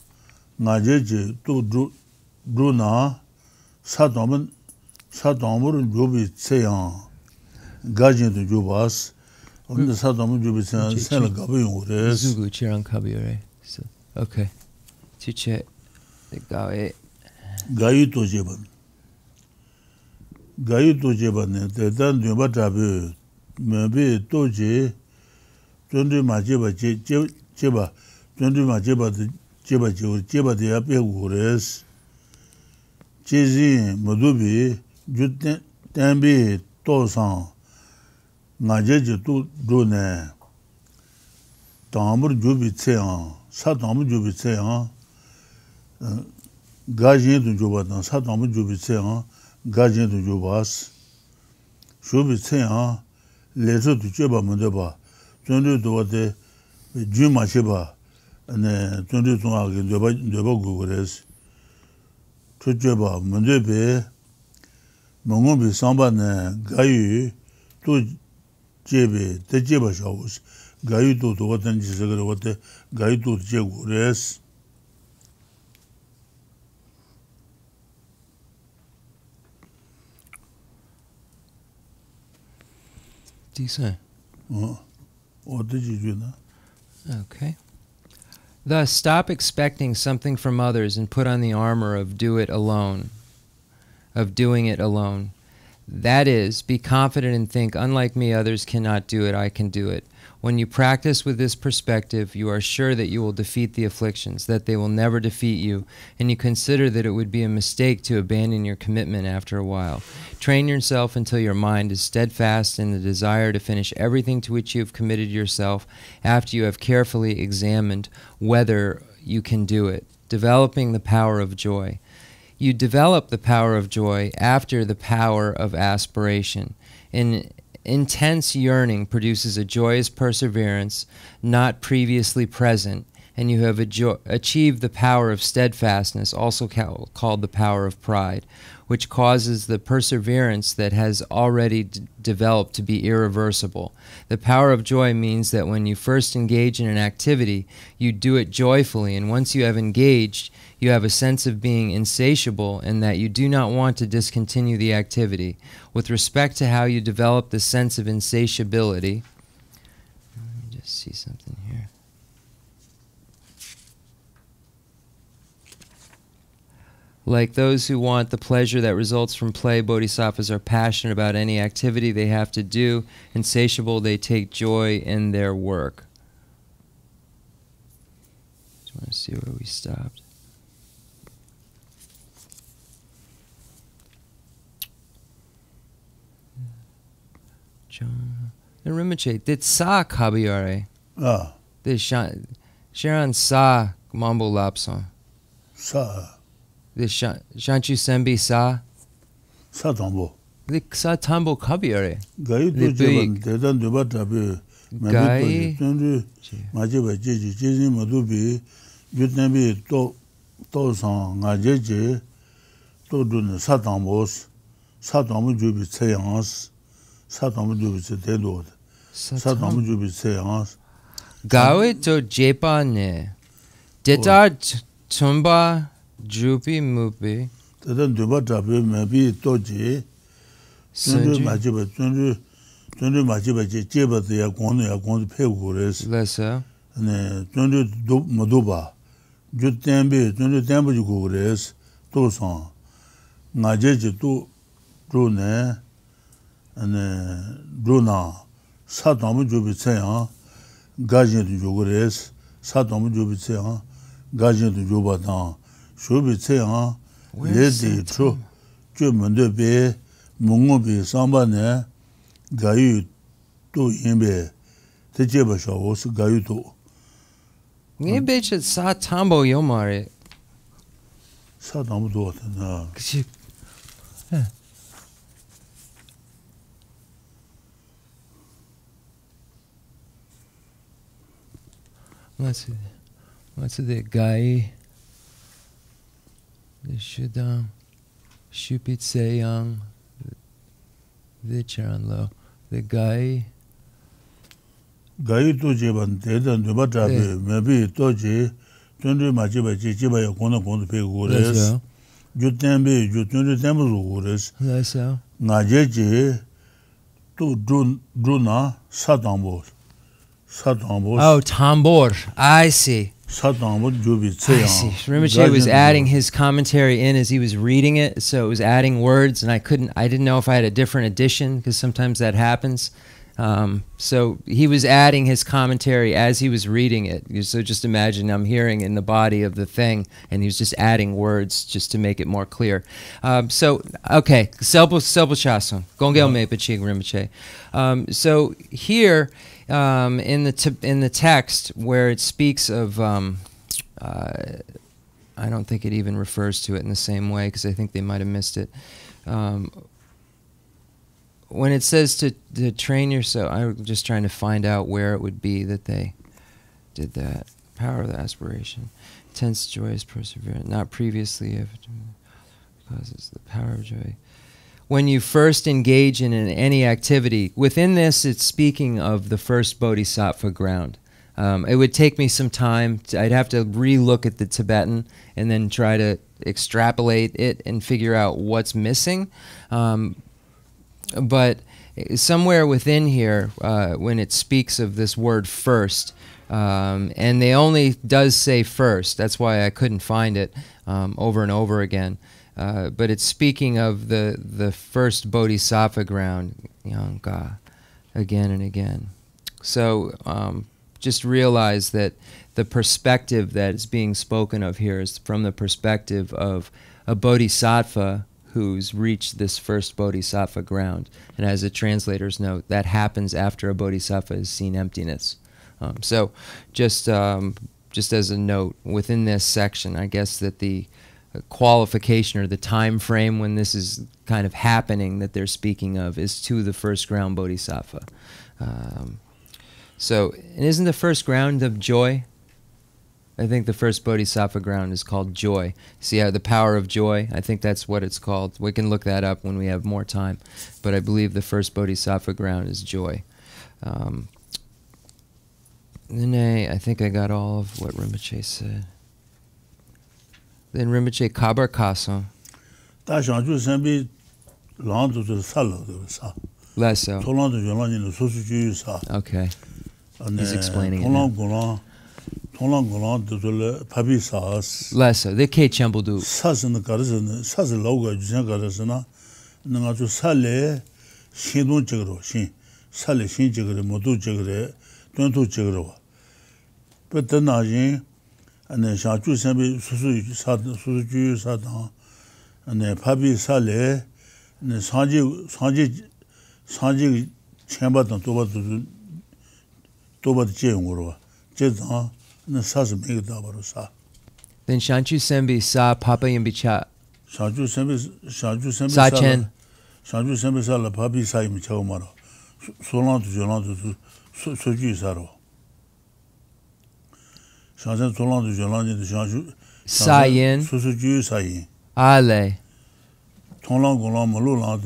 Speaker 2: na je to bruna sadomur jobi tseyan gajin to jubas on the sadam jubi sen gabi ores
Speaker 1: Zugu chiran kabiore. So okay. Chiche the gawe.
Speaker 2: Gayu to jeban te dan de batabe me be toje tundu ma jeba jeba tundu ma jeba de ape ores jezi modubi juten tembe to san ngajeje tu done tamur jubi tsean sa tamur jubi tsean gajin tu jobatan sa tamur jubi tsean gajin tu jobas jubi tsean lezo tu jeba mandeba tundu do de juma cheba ne tundu to age deba gugures tu jeba mandebe mongobi samba ne gayu tu jebe te jeba shawus gayu to watan jisagara wate gayu to jegures
Speaker 1: Decent.
Speaker 2: What did you do now?
Speaker 1: Okay. Thus, stop expecting something from others and put on the armor of doing it alone. That is, be confident and think, unlike me, others cannot do it, I can do it. When you practice with this perspective, you are sure that you will defeat the afflictions, that they will never defeat you, and you consider that it would be a mistake to abandon your commitment after a while. Train yourself until your mind is steadfast in the desire to finish everything to which you have committed yourself after you have carefully examined whether you can do it, developing the power of joy. you develop the power of joy after the power of aspiration. An intense yearning produces a joyous perseverance not previously present, and you have achieved the power of steadfastness, also called the power of pride, which causes the perseverance that has already developed to be irreversible. The power of joy means that when you first engage in an activity, you do it joyfully, and once you have engaged, you have a sense of being insatiable and that you do not want to discontinue the activity. With respect to how you develop the sense of insatiability, let me just see something here. Like those who want the pleasure that results from play, bodhisattvas are passionate about any activity they have to do. Insatiable, they take joy in their work. Just want to see where we stopped. John Rinpoche, did sa kabiyare?
Speaker 2: Ah.
Speaker 1: Did Sharon sa mambo lapson?
Speaker 2: Sa.
Speaker 1: The Shanchu Sembi Sa?
Speaker 2: Sa tambo.
Speaker 1: The Sa Tambo Kabiyare.
Speaker 2: Gai tu jeban, dedan deba tabi,
Speaker 1: Gai.
Speaker 2: Tundu, majeba jeji, jeji madubi, jutenbi to san, ngajeje, to dun sa tambos, sa tambo jubi tseyans, sa tambo jubi tsedod, sa tambo jubi tseyans.
Speaker 1: Gawe to Jepa ne. Detar Tumba Jupi Mupi.
Speaker 2: Dedan deba tabi, maybe toji, tundu majeba jeba ya kondo pegures.
Speaker 1: Lessa.
Speaker 2: Ne tundu maduba, jutenbi, tundu tembo jugures, to san, ngajeje to drone, drona, sa tambo jubi tseyan, gajen tu jugures, sa tambo jubi tseyan, gajen tu jubatan, shubi tseyan, ledi tru, ju mende be, mungo be samba ne, gayu to yinbe, te jeba shawos gayu to.
Speaker 1: Nge beche Sa Tambo Yomare.
Speaker 2: Sa tambo do na.
Speaker 1: Let's see the guy. The Shudam. Shupit Seyang. The Charanlo. The guy.
Speaker 2: Gayu to jeban dedan deba tabi, maybe toji, tundu majeba jeba ya kondo pegures, jutenbi, jutundu tembo jugures,
Speaker 1: Lessa.
Speaker 2: ngajeje to druna sa tambo.
Speaker 1: Oh, tambor. I see.
Speaker 2: Sa tambo jubi
Speaker 1: I
Speaker 2: tseyan.
Speaker 1: see. Rinpoche was adding his commentary in as he was reading it, so it was adding words, and I didn't know if I had a different edition, because sometimes that happens. So he was adding his commentary as he was reading it. So just imagine I'm hearing in the body of the thing, and he was just adding words just to make it more clear. So, okay, Selbo Chason, Gongel Me Pachig Rinpoche. So here, in the text where it speaks of, I don't think it even refers to it in the same way, because I think they might have missed it. When it says to train yourself, I'm just trying to find out where it would be that they did that. Power of the aspiration. Tense, joyous, perseverance. Not previously, because it's the power of joy. When you first engage in any activity, within this it's speaking of the first bodhisattva ground. It would take me some time. I'd have to re-look at the Tibetan and then try to extrapolate it and figure out what's missing. But somewhere within here, when it speaks of this word first, and they only does say first, that's why I couldn't find it over and over again, but it's speaking of the first bodhisattva ground, Yangka, again and again. So just realize that the perspective that is being spoken of here is from the perspective of a bodhisattva who's reached this first bodhisattva ground. And as the translators note, that happens after a bodhisattva has seen emptiness. So just as a note, within this section, I guess that the qualification or the time frame when this is kind of happening that they're speaking of is to the first ground bodhisattva. So, and isn't the first ground of joy? I think the first bodhisattva ground is called joy. See how the power of joy? I think that's what it's called. We can look that up when we have more time. But I believe the first bodhisattva ground is joy. Then I think I got all of what Rinpoche said. Then Rinpoche Kabar Kaso. Less so. Okay. He's explaining it. Less so. The Ke Chambudu.
Speaker 2: But then I and then Shachu Sembi Susu Satan and then Papi Sale and then Sanji Chambatan Toba the Jengurua, Jetan, and the Sas make Dabarusa.
Speaker 1: Then Shanchu Sembi Sa Papa Yambicha.
Speaker 2: Shachu Sembi
Speaker 1: Sachen.
Speaker 2: Shachu Sembi Sala Papi Saim Chaumara. Solan to Jolan to Soju Saro. Shansan Solan to Jolan to Shanju
Speaker 1: Sayin.
Speaker 2: Susu Sayin.
Speaker 1: Ale.
Speaker 2: Tonlan Golan Malulan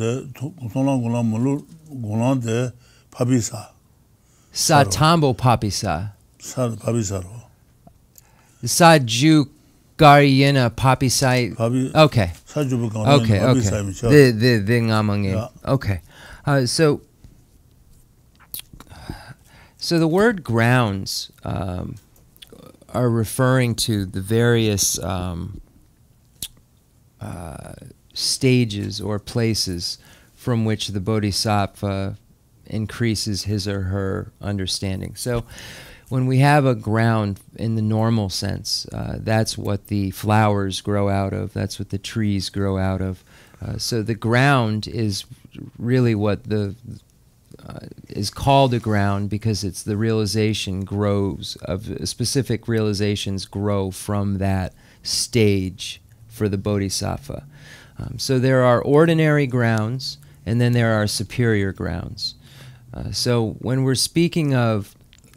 Speaker 2: de Papisa.
Speaker 1: Sa Tambo Papisa.
Speaker 2: Sa Papisaro.
Speaker 1: Sa Ju Gariena Papisai. Okay. Okay. The Ngamang. Okay. So the word grounds are referring to the various stages or places from which the bodhisattva increases his or her understanding. So when we have a ground in the normal sense, that's what the flowers grow out of, that's what the trees grow out of. So the ground is really what is called a ground because it's the realization grows, of specific realizations grow from that stage for the bodhisattva. So there are ordinary grounds, and then there are superior grounds. So when we're speaking of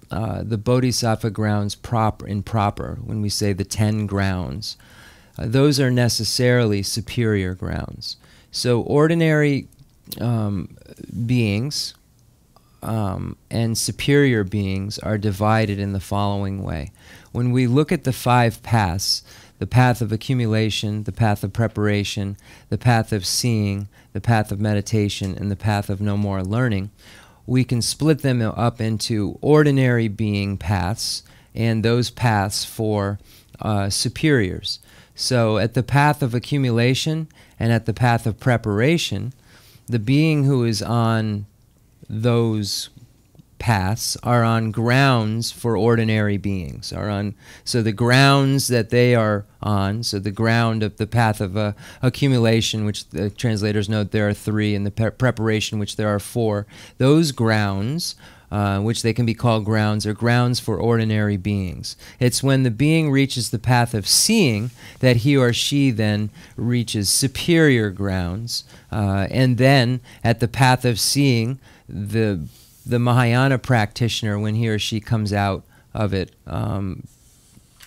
Speaker 1: the bodhisattva grounds proper, when we say the 10 grounds, those are necessarily superior grounds. So ordinary beings and superior beings are divided in the following way. When we look at the 5 paths, the path of accumulation, the path of preparation, the path of seeing, the path of meditation, and the path of no more learning, we can split them up into ordinary being paths and those paths for superiors. So at the path of accumulation and at the path of preparation, the being who is on those paths are on grounds for ordinary beings, so the grounds that they are on, so the ground of the path of accumulation, which the translators note there are 3, and the preparation, which there are 4, those grounds, which they can be called grounds, are grounds for ordinary beings. It's when the being reaches the path of seeing that he or she then reaches superior grounds, and then at the path of seeing, the Mahayana practitioner, when he or she comes out of it,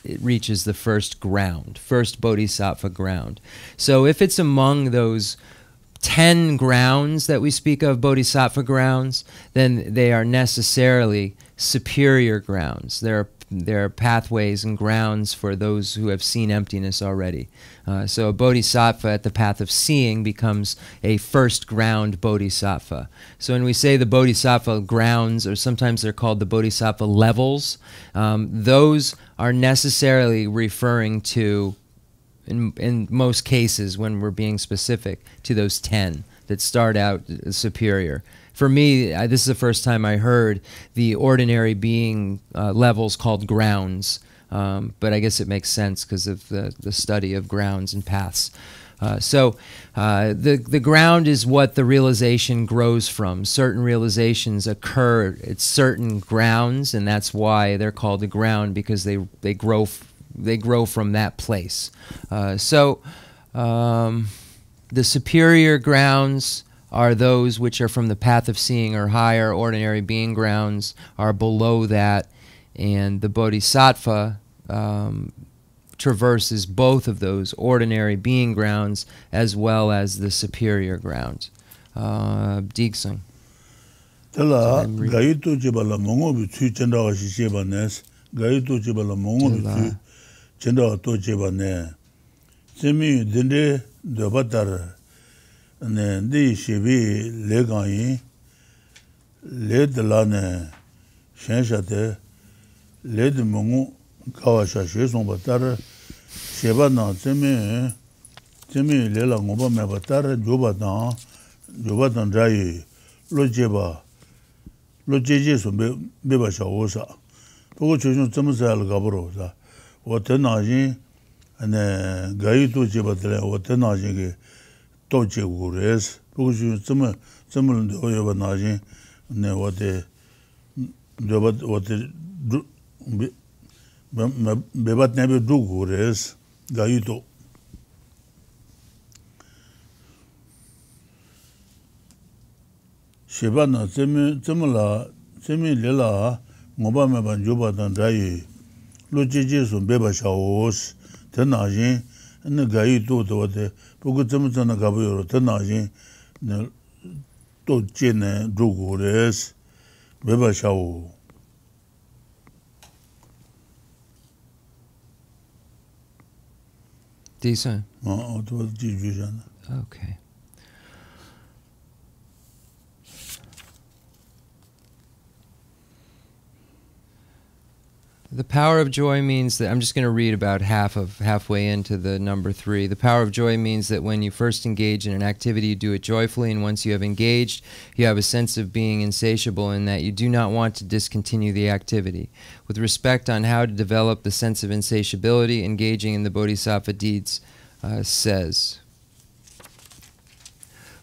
Speaker 1: it reaches the first ground, first bodhisattva ground. So if it's among those 10 grounds that we speak of, bodhisattva grounds, then they are necessarily superior grounds. There are pathways and grounds for those who have seen emptiness already. So a bodhisattva at the path of seeing becomes a first ground bodhisattva. So when we say the bodhisattva grounds, or sometimes they're called the bodhisattva levels, those are necessarily referring to, in most cases when we're being specific, to those 10 that start out superior. For me, this is the first time I heard the ordinary being levels called grounds, but I guess it makes sense because of the study of grounds and paths. So the ground is what the realization grows from. Certain realizations occur at certain grounds, and that's why they're called the ground, because they grow they grow from that place. So the superior grounds are those which are from the path of seeing or higher. Ordinary being grounds are below that, and the bodhisattva traverses both of those ordinary being grounds as well as the superior grounds. Digsung.
Speaker 2: Tela gaitu jibala mongo bitu chenda wa shisheba nes gaitu jibala mongo bitu chenda wa to jeba ne semi dinde dobatar ne di shebi le gayi le dela ne shenshate le de mongo kawasha sheson batar sheba na semi le la ngoba me batar joba dan jayi lo jeba lo jeje so beba shaosa pogo chojon tsamsal gabro sa wote najin ane gaitu jeba tele wote najin ge toche gures pogo chojon tsamul ndo yoba najin ne wote bebat nebe du gures gaitu sheba na tsemi lela ngoba meba njoba dan dayi lo jeje so beba shaos tena jin ne gayi to de pogo tsemi tsana gabo yoro tena jin ne to jene drugures beba shao
Speaker 1: Decent. Okay. The power of joy means that, I'm just going to read about halfway into the number 3. The power of joy means that when you first engage in an activity, you do it joyfully, and once you have engaged, you have a sense of being insatiable in that you do not want to discontinue the activity. With respect on how to develop the sense of insatiability, engaging in the bodhisattva deeds says,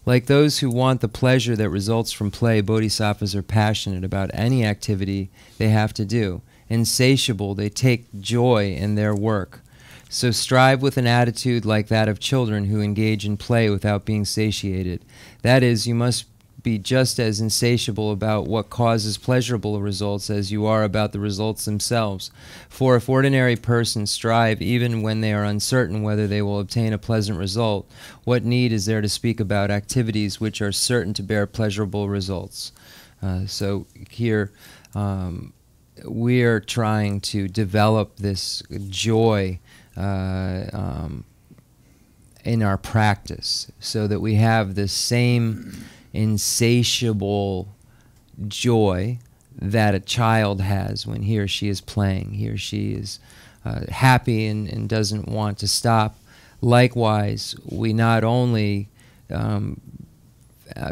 Speaker 1: like those who want the pleasure that results from play, bodhisattvas are passionate about any activity they have to do. Insatiable, they take joy in their work. So strive with an attitude like that of children who engage in play without being satiated. That is, you must be just as insatiable about what causes pleasurable results as you are about the results themselves. For if ordinary persons strive even when they are uncertain whether they will obtain a pleasant result, what need is there to speak about activities which are certain to bear pleasurable results? So here, we are trying to develop this joy in our practice so that we have the same insatiable joy that a child has when he or she is playing. He or she is happy and doesn't want to stop. Likewise, we not only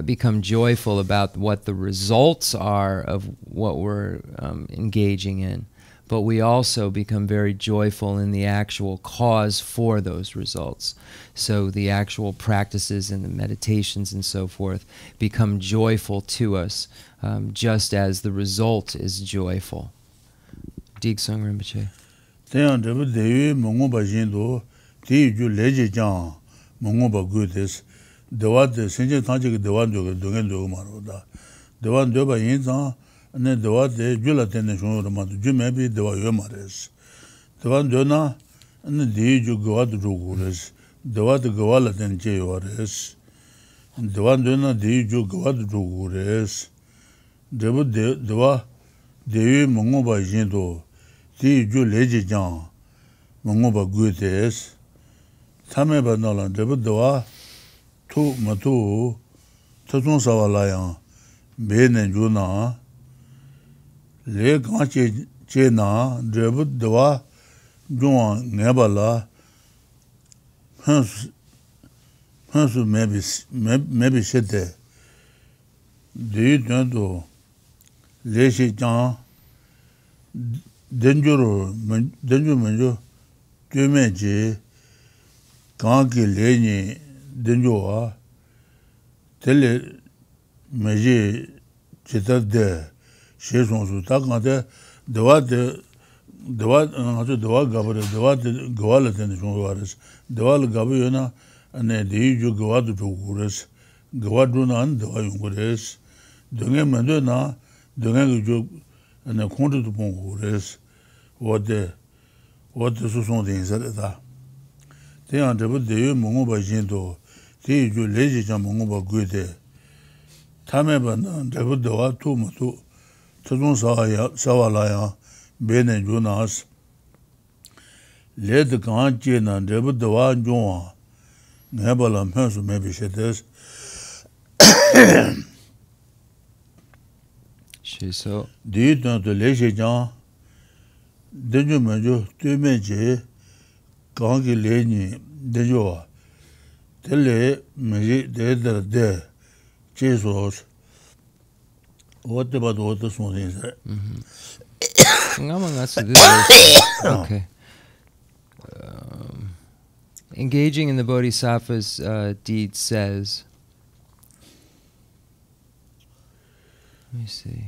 Speaker 1: become joyful about what the results are of what we're engaging in, but we also become very joyful in the actual cause for those results. So the actual practices and the meditations and so forth become joyful to us, just as the result is joyful. Digsung Rinpoche.
Speaker 2: Dewa de sentient tantric dewa dogen do maroda dewa do ba yin zang ne dewa de jula ten shon ro ma ju me bi dewa yo mares dewa do na ne di ju go do gures dewa de go la ten che yo res dewa do na di ju go do gures dewa de mongo ba yin do di ju le ji jang mongo ba gu des tame ba no la dewa tu matu tazon sawalaya bene juna le ganche chena debu dewa juwa nebala hansu maybe shete de dando le shi jan denjuro menjo tumeje kanki lenye denjoa tele meje cheta de sheson su ta kante dewa de dewa ngaso dewa gabare dewa gawala ten shongwares dewa gabayona ane dei ju gawadu jogures gawadu nan dewa yongures dunge mendo na dunge ju ane kontu tu pongures wode susong den sarada te ande de mongo ba jindo te ju leji jam mongo ba gude tame ba na de dewa tu mo tu tuzun sawala ya bene junas led kan che na de dewa jo ne bala mhansu me bi shedes
Speaker 1: so
Speaker 2: di dans de léger gens de nous manjo tu meje quand il est ni de jo tele meje de Jesus what about what the son is
Speaker 1: okay. Engaging in the Bodhisattva's deed says, let me see.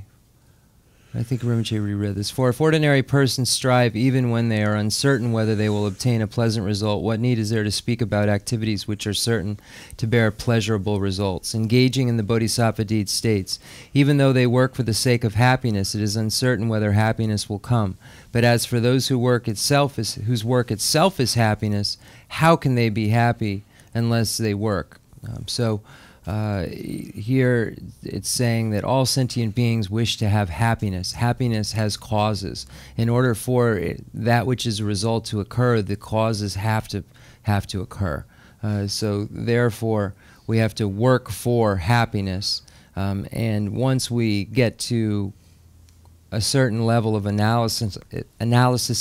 Speaker 1: I think Rinpoche reread this. For if ordinary persons strive even when they are uncertain whether they will obtain a pleasant result, what need is there to speak about activities which are certain to bear pleasurable results? Engaging in the Bodhisattva deed states, even though they work for the sake of happiness, it is uncertain whether happiness will come. But as for those whose work itself is happiness, how can they be happy unless they work? Here it's saying that all sentient beings wish to have happiness. Happiness has causes. In order for that which is a result to occur, the causes have to occur. So therefore, we have to work for happiness. And once we get to a certain level of analysis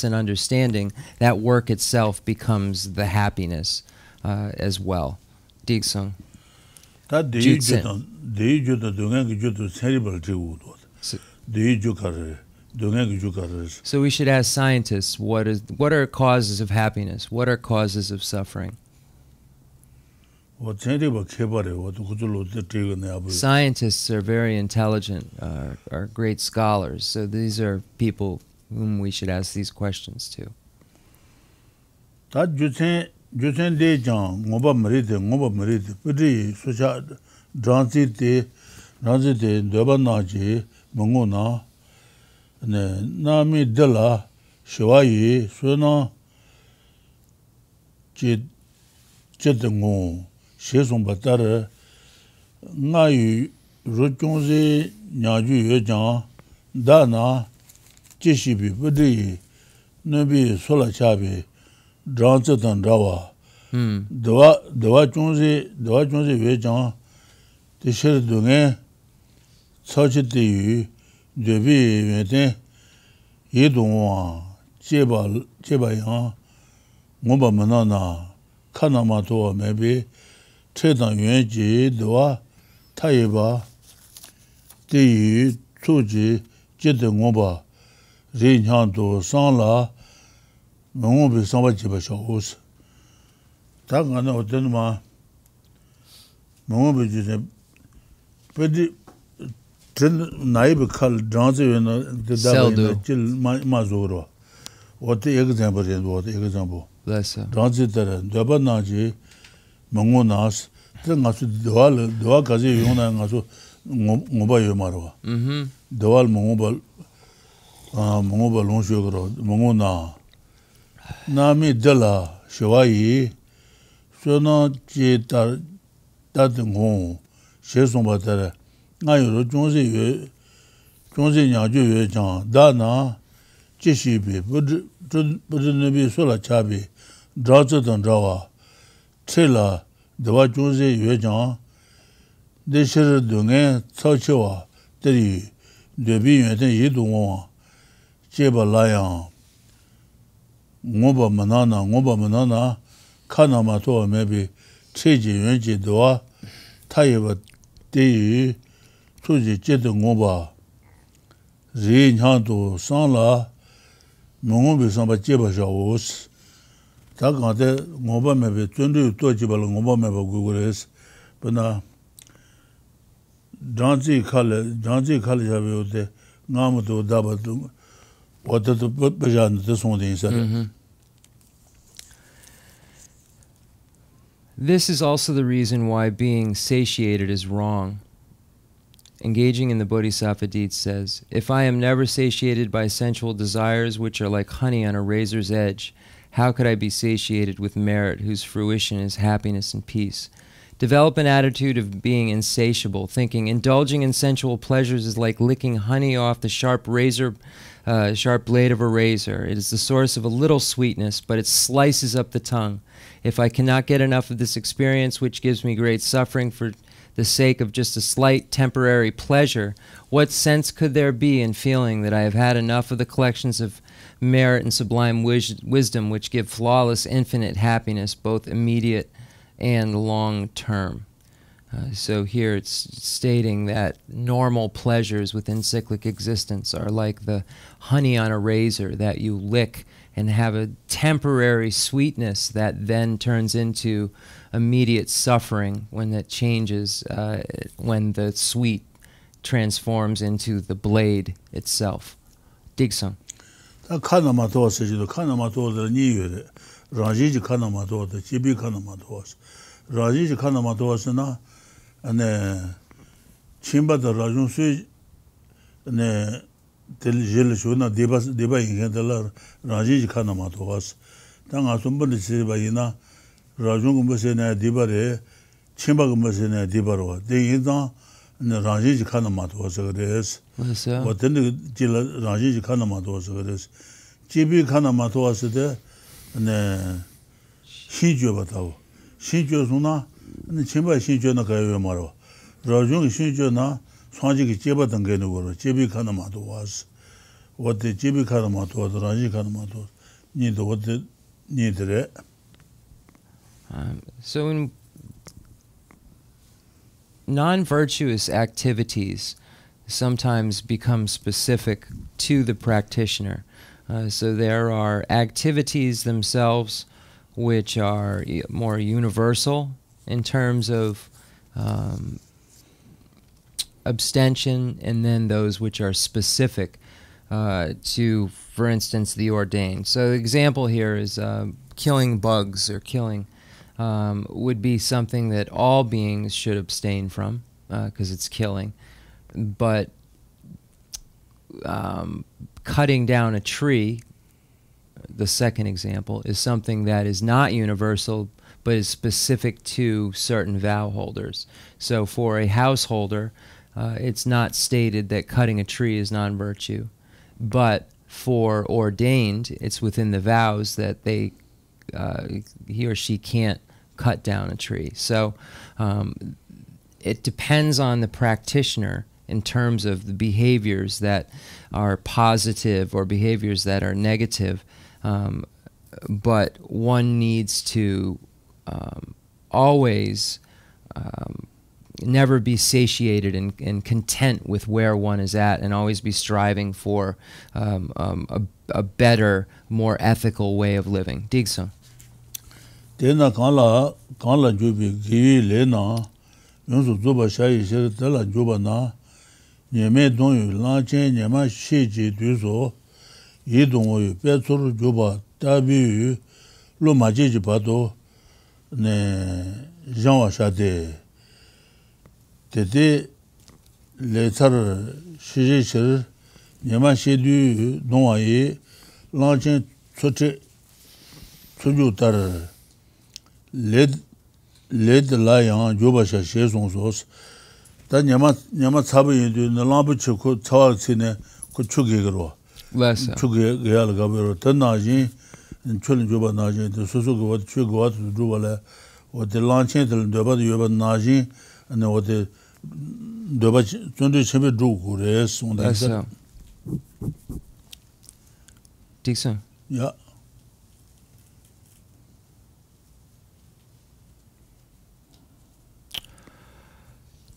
Speaker 1: and understanding, that work itself becomes the happiness as well. Digsung. So we should ask scientists, what are causes of happiness? What are causes of suffering? Scientists are very intelligent, are great scholars. So these are people whom we should ask these questions to.
Speaker 2: Jusen de jang ngoba maride pudi sucha dranzi de doba naji mongo na ne nami dela shwayi suna je ngo shesong batar nga yu rochongze nyaju ye jang dana jishibi pudi nabi sola chabi Dranza dan rawa. Dawa chungzi we jang de shir dunge chachi de yu debi yuen ye dongwa jeba yang ngomba manana kana ma to mebi che dan yuen ji dawa tayeba de yu chuji jide ngomba ri nyang do sang la Mongo be samba jiba shawos. Tangana hotenma mongo be jine pedi tren naib kal dranze yena de daba jil mazoro. What example is what example? Dranze tere daba naji mongo nas tren ngasu doa kazi yona ngasu ngoba yomarwa. Doal mongo ba lonsho gro mongo na Nami dela shwayi sona je tar ngo shesong batara ngayo ro jongze nyaju yue jang da na jishi bi bud nabi sola chabi draza dan rawa chela dewa jongze yue jang de shir dunge cao chewa deri debi yue ten yi dongwa jeba layang ngoba manana kana ma to maybe cheji yunji doa tayeba deyu tuji jede ngoba ri nyando sanla mongobi samba jeba shawos ta kante ngoba maybe tundu to jibala ngoba maybe gugures bana janji khale jabe ote ngamu to daba what the Bajan this one inside.
Speaker 1: This is also the reason why being satiated is wrong. Engaging in the Bodhisattva deed says, if I am never satiated by sensual desires which are like honey on a razor's edge, how could I be satiated with merit whose fruition is happiness and peace? Develop an attitude of being insatiable, thinking indulging in sensual pleasures is like licking honey off the sharp blade of a razor. It is the source of a little sweetness, but it slices up the tongue. If I cannot get enough of this experience, which gives me great suffering for the sake of just a slight temporary pleasure, what sense could there be in feeling that I have had enough of the collections of merit and sublime wisdom which give flawless infinite happiness, both immediate and long term? So here it's stating that normal pleasures within cyclic existence are like the honey on a razor that you lick and have a temporary sweetness that then turns into immediate suffering when it changes, when the sweet transforms into the blade itself. Digsung.
Speaker 2: Del shuna deba ingen dela raji kana matos tanga sumbun se bayina rajung mbese na dibare chimba mbese na dibaro de yinda raji kana matos gres waten jila raji kana matos gres jibi kana matos de ne 신조 batao 신조 suna ne chimba 신조 na kayo maro rajung 신조 na 상지기 제바던 게는 거로 제비카나마도 와서 어때 제비카나마도 와서 라지카나마도 니도 어때 니들에
Speaker 1: So in non-virtuous activities sometimes become specific to the practitioner. So there are activities themselves which are more universal in terms of abstention, and then those which are specific to, for instance, the ordained. So the example here is killing bugs or killing would be something that all beings should abstain from because it's killing. But cutting down a tree, the second example, is something that is not universal but is specific to certain vow holders. So for a householder, it's not stated that cutting a tree is non-virtue, but for ordained, it's within the vows that he or she can't cut down a tree. So it depends on the practitioner in terms of the behaviors that are positive or behaviors that are negative, but one needs to always never be satiated and content with where one is at, and always be striving for a better, more ethical way of living. Digsung.
Speaker 2: Tena kanla jubi giyi le na yonsu zuba shayi shir tala juba na nyeme dongyu lan chen nyema shi ji duzo yi dongyu pe tsuru juba tabi yu lo ma ji ji pado ne zhangwa shade Tete le tsar shiji shir nyema shi du dongwa yi lan chen tsuchi tsuju tar led la yang juba sha she song sos ta nyama tsabu yin du na lambu chi ko tsawa si ne ko chugi garo chugi gayal gabero ta na jin chulin juba na jin susu gwa chu gwa tu juba le o de lan chen tel doba yoba na jin ne o de doba chundu chebe du res on da
Speaker 1: ça. Digsung.
Speaker 2: Ja.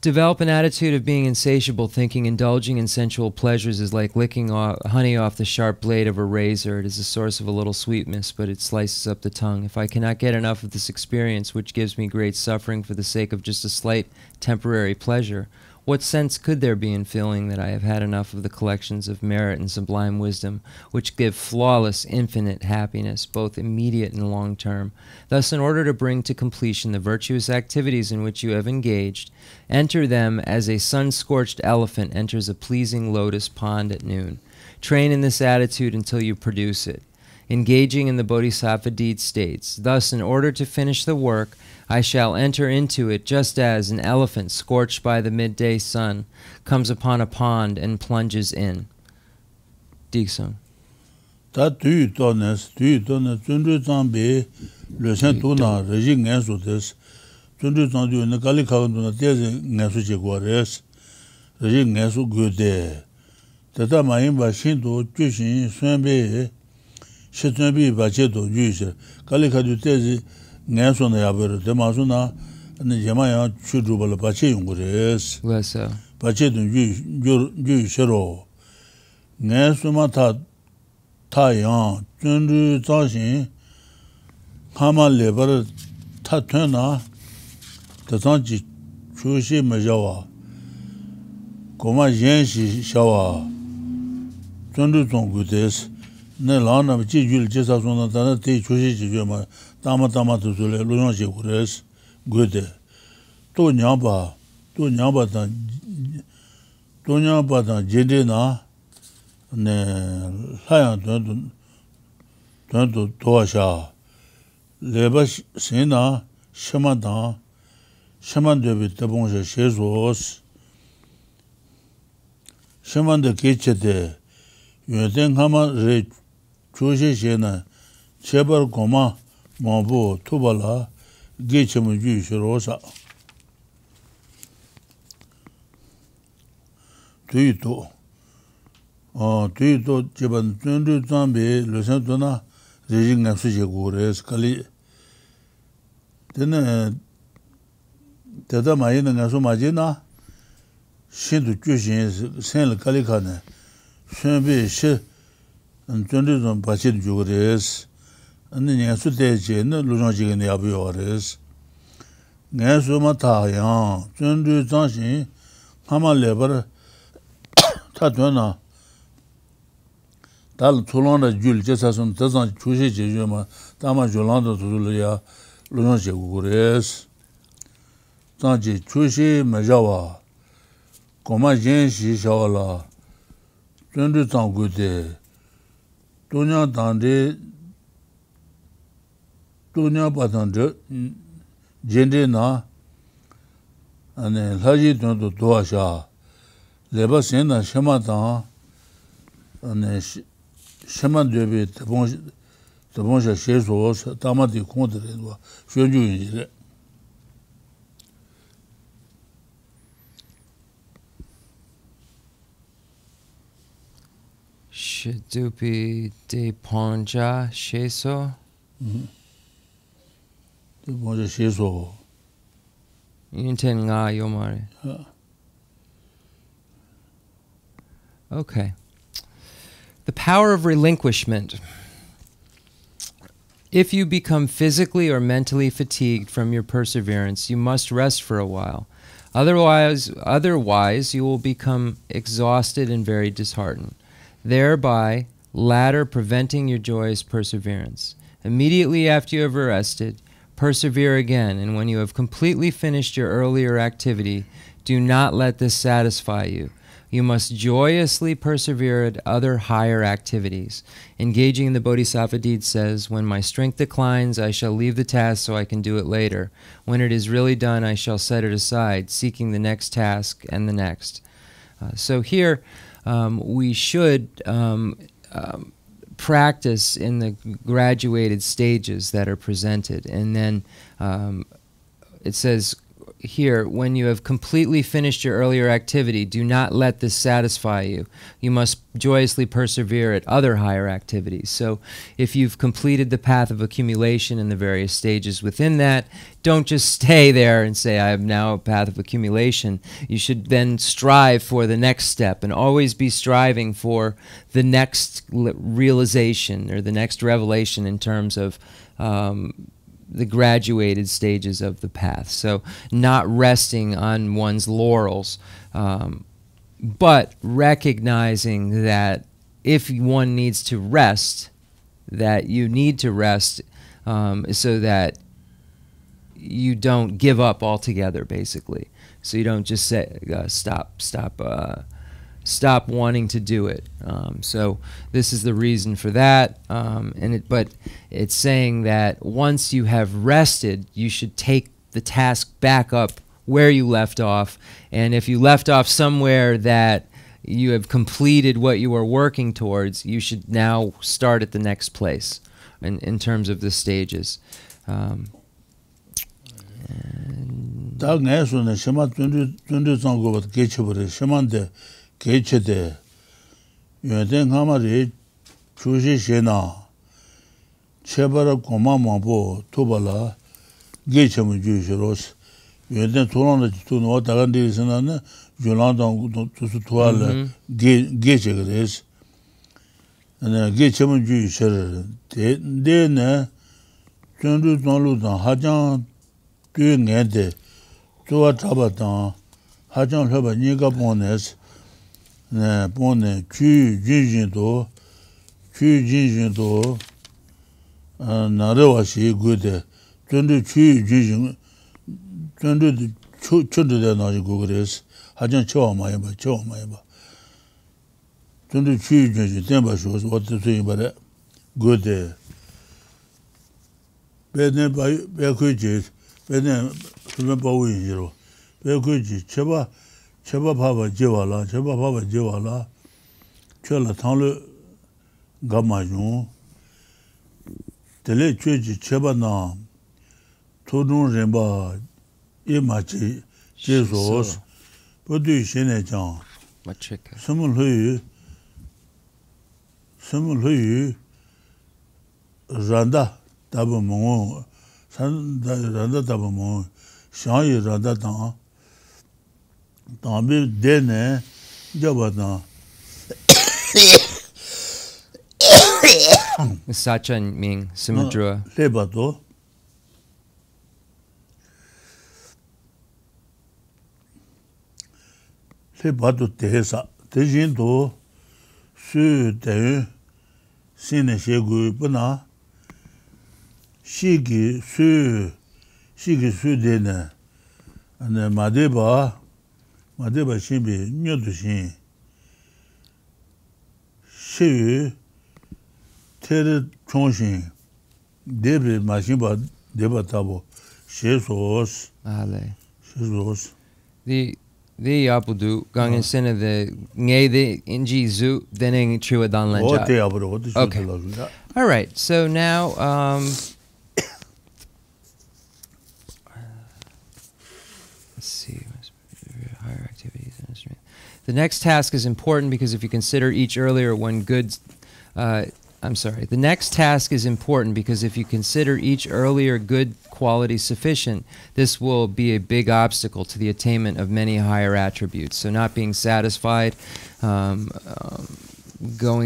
Speaker 1: Develop an attitude of being insatiable, thinking indulging in sensual pleasures is like licking honey off the sharp blade of a razor. It is a source of a little sweetness, but it slices up the tongue. If I cannot get enough of this experience, which gives me great suffering for the sake of just a slight temporary pleasure, What sense could there be in feeling that I have had enough of the collections of merit and sublime wisdom, which give flawless, infinite happiness, both immediate and long-term? Thus, in order to bring to completion the virtuous activities in which you have engaged, enter them as a sun-scorched elephant enters a pleasing lotus pond at noon. Train in this attitude until you produce it, engaging in the bodhisattva deed states. Thus, in order to finish the work, I shall enter into it just as an elephant scorched by the midday sun comes upon a pond and plunges in. Diksung.
Speaker 2: Ta tu dones, zundu zambe, le sen tuna, reji ngensu des, zundu zandu ne kali kaganduna teze ngensu jegwares, reji ngensu gude. Tata mayimba shinto, jushin, sunbe, shitunbi bacheto, juishe, kali kadu teze ngensu na yaberu, te masu na, yamaya chudrubala bache yungures.
Speaker 1: Leso.
Speaker 2: Bache dun juishero. Ngensu ma ta yang, zundu zangshin, hama lebar ta tuna, te zangji chushi me jawa, goma yenshi shawa, zundu zongu des, ne lana ji yul jesa zona dana te chushi ji ma tama tu zule luyong ji gures gude. To nyamba dan jende na ne layan dun toa sha leba sina shaman debi tabong sha shezos shaman de keche de yuen kama re chushi she na chebar goma mabu tubala geche mu ju shirosa tuito jeban tundu zambe lesan tuna rejing na suje gures kali tene tada mai na so majina shindu jushin sen kali kana shenbe she tundu zam bache jugures ane nya su deje na lujong jigen ya biores nga so ma ta yang tundu zangshin hama lebar ta tuna dal tulanda jul jesasun tazan chushi jejuma tama jolanda tuluya lujong jegures zanji chushi majawa goma yenshi shawala tundu zangude dunya badande jende na ane laji tundu doasha leba sena shema dan ane shema debi tabonsha sheso tamati kontre wa shwenju yinjire.
Speaker 1: Shidupi de Ponja Sheso.
Speaker 2: De Ponja Sheso.
Speaker 1: Yinten nga yomare. Okay. The power of relinquishment. If you become physically or mentally fatigued from your perseverance, you must rest for a while. Otherwise you will become exhausted and very disheartened, thereby latter preventing your joyous perseverance. Immediately after you have rested, persevere again, and when you have completely finished your earlier activity, do not let this satisfy you. You must joyously persevere at other higher activities. Engaging in the Bodhisattva deed says, when my strength declines, I shall leave the task so I can do it later. When it is really done, I shall set it aside, seeking the next task and the next. So here, we should practice in the graduated stages that are presented. And then it says here, when you have completely finished your earlier activity, do not let this satisfy you. You must joyously persevere at other higher activities. So if you've completed the path of accumulation in the various stages within that, don't just stay there and say, I have now a path of accumulation. You should then strive for the next step and always be striving for the next realization or the next revelation in terms of the graduated stages of the path. So not resting on one's laurels, but recognizing that if one needs to rest, that you need to rest so that you don't give up altogether, basically. So you don't just say, stop wanting to do it. So this is the reason for that. But it's saying that once you have rested, you should take the task back up where you left off. And if you left off somewhere that you have completed what you were working towards, you should now start at the next place in terms of the stages.
Speaker 2: Randa tabu mungu, randa tabu mungu, shanyi randa tang, tambi dene, jaba tang.
Speaker 1: Sacha meaning Simudra.
Speaker 2: Leba to. Leba to tehesa. Tejin to, su teyu, sine shegu puna, shiki su dene, ane madeba shimbi nyodu shin, shiyu tere chongshin, debi mashimba deba tabo, shesos.
Speaker 1: Ale.
Speaker 2: Shesos.
Speaker 1: The apudu gangen sene the ngay the inji zu deneng chua dan lenja. Okay. All right. So now let's see. Higher activities. The next task is important because if you consider each earlier one good. The next task is important because if you consider each earlier good quality sufficient, this will be a big obstacle to the attainment of many higher attributes. So not being satisfied, going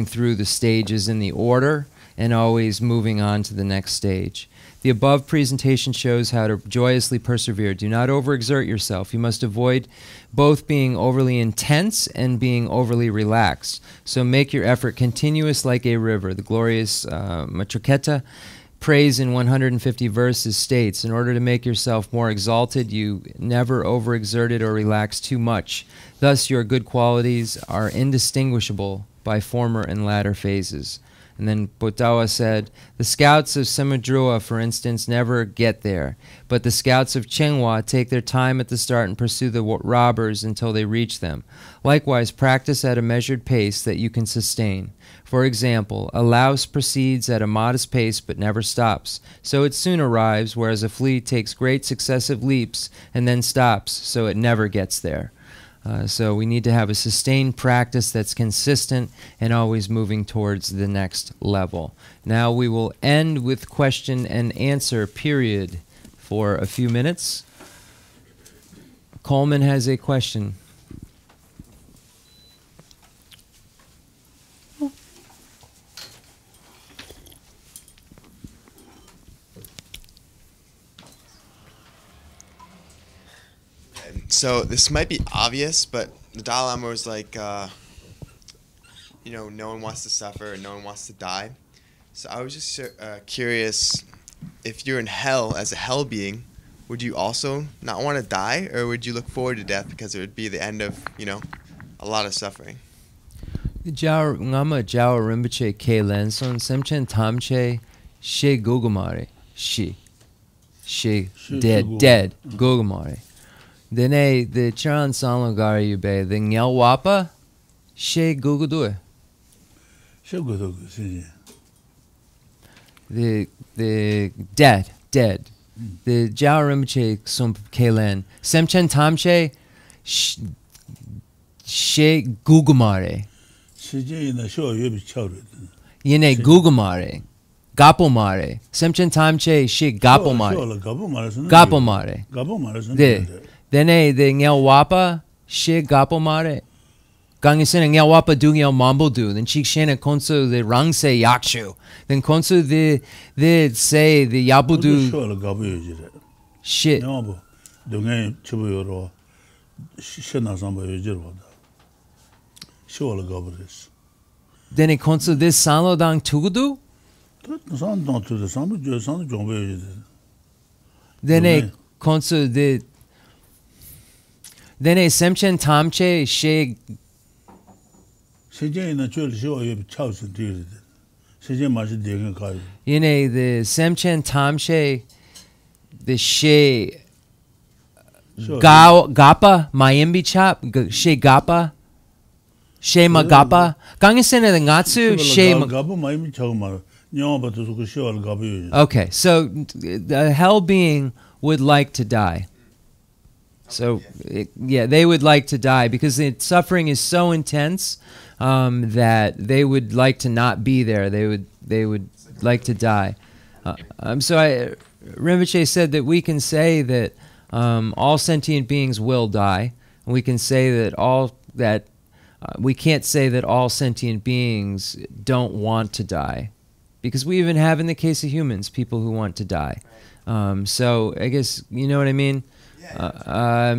Speaker 1: through the stages in the order, and always moving on to the next stage. The above presentation shows how to joyously persevere. Do not overexert yourself. You must avoid both being overly intense and being overly relaxed. So make your effort continuous like a river. The glorious Matriketa prays in 150 verses states, in order to make yourself more exalted, you never overexerted or relaxed too much. Thus your good qualities are indistinguishable by former and latter phases. And then Botawa said, the scouts of Samudrua, for instance, never get there, but the scouts of Chenmo take their time at the start and pursue the robbers until they reach them. Likewise, practice at a measured pace that you can sustain. For example, a louse proceeds at a modest pace but never stops, so it soon arrives, whereas a flea takes great successive leaps and then stops, so it never gets there. So we need to have a sustained practice that's consistent and always moving towards the next level. Now we will end with question and answer period for a few minutes. Coleman has a question.
Speaker 3: So this might be obvious, but the Dalai Lama was like, you know, no one wants to suffer and no one wants to die. So I was just curious, if you're in hell as a hell being, would you also not want to die, or would you look forward to death because it would be the end of, you know, a lot of suffering?
Speaker 1: Ngama Jao Rinpoche Ke Lenson Semchen Tamche She Gugumare She dead Gugumare. Dene the Charan Sanlogar Yube the Nyalwapa She Gugudue.
Speaker 2: She Gugu,
Speaker 1: the dead. The Jao Rinpoche Sum Kelen Semchen Tamche She Gugumare. Yene Gugumare Gapomare Semchen Tamche She Gapomare Gapomare Dene the Nyalwapa She Gapomare Gangisena Nyalwapa du Nyal Mambo du then Chik Shena Konsu the Rangse Yakshu then Konsu the say the Yabudu shit then it Konsu this Sanlo Dang Tugudu then it Konsu the then a Semchen Tamche She Yene the Semchen Tamche the She Gapa Mayimbi Chap She Gapa She Magapa Gangisena the Ngatsu She Okay, so the hell being would like to die. So yeah, they would like to die because the suffering is so intense that they would like to not be there. They would like to die. So Rinpoche said that we can say that all sentient beings will die. And we can say that we can't say that all sentient beings don't want to die, because we even have in the case of humans people who want to die. So I guess you know what I mean.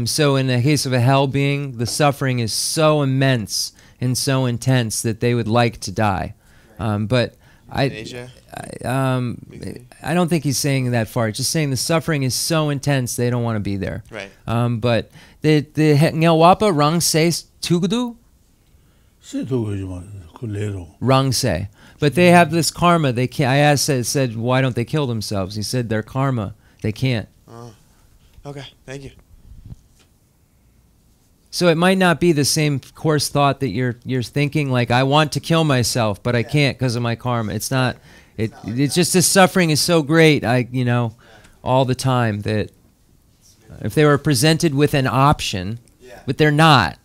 Speaker 1: So in the case of a hell being, the suffering is so immense and so intense that they would like to die. But I don't think he's saying that far. Just saying the suffering is so intense they don't want to be there.
Speaker 3: Right.
Speaker 1: But the Ngelwapa Rang Se Tugudu? Rang Se. But they have this karma. They can't. I said, why don't they kill themselves? He said their karma. They can't.
Speaker 3: Okay, thank you.
Speaker 1: So it might not be the same coarse thought that you're thinking, like I want to kill myself, but I can't because of my karma. It's not. It's just this suffering is so great. All the time that if they were presented with an option, but they're not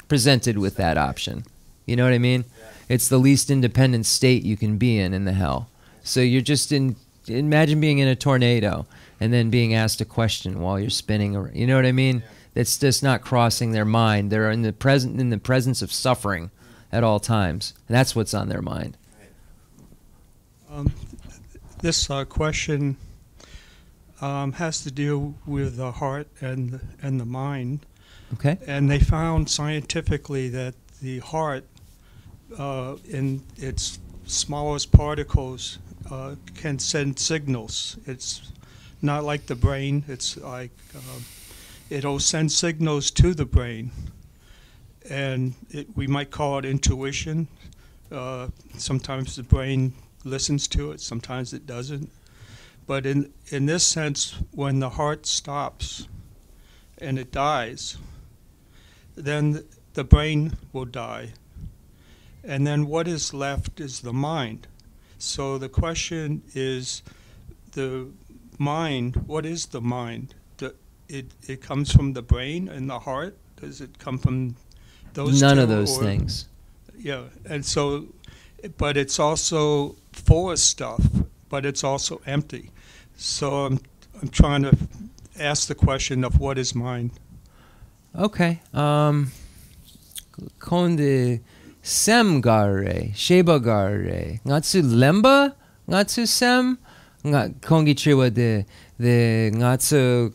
Speaker 1: presented with that option. You know what I mean? It's the least independent state you can be in the hell. So you're just imagine being in a tornado and then being asked a question while you're spinning around. You know what I mean? That's just not crossing their mind. They're in the presence of suffering at all times. And that's what's on their mind.
Speaker 4: This question has to deal with the heart and the mind.
Speaker 1: Okay.
Speaker 4: And they found scientifically that the heart, in its smallest particles, can send signals. It's not like the brain. It's like it'll send signals to the brain, and we might call it intuition. Sometimes the brain listens to it, sometimes it doesn't. But in this sense, when the heart stops and it dies, then the brain will die. And then what is left is the mind. So the question is, the mind, what is the mind? It comes from the brain and the heart? Does it come from those
Speaker 1: None
Speaker 4: two,
Speaker 1: of those things.
Speaker 4: Yeah, and so, but it's also full of stuff, but it's also empty. So I'm trying to ask the question of what is mind.
Speaker 1: Okay. Konde sem gare, sheba gare, ngatsu lemba, ngatsu sem, kongi chiwa de ngatsu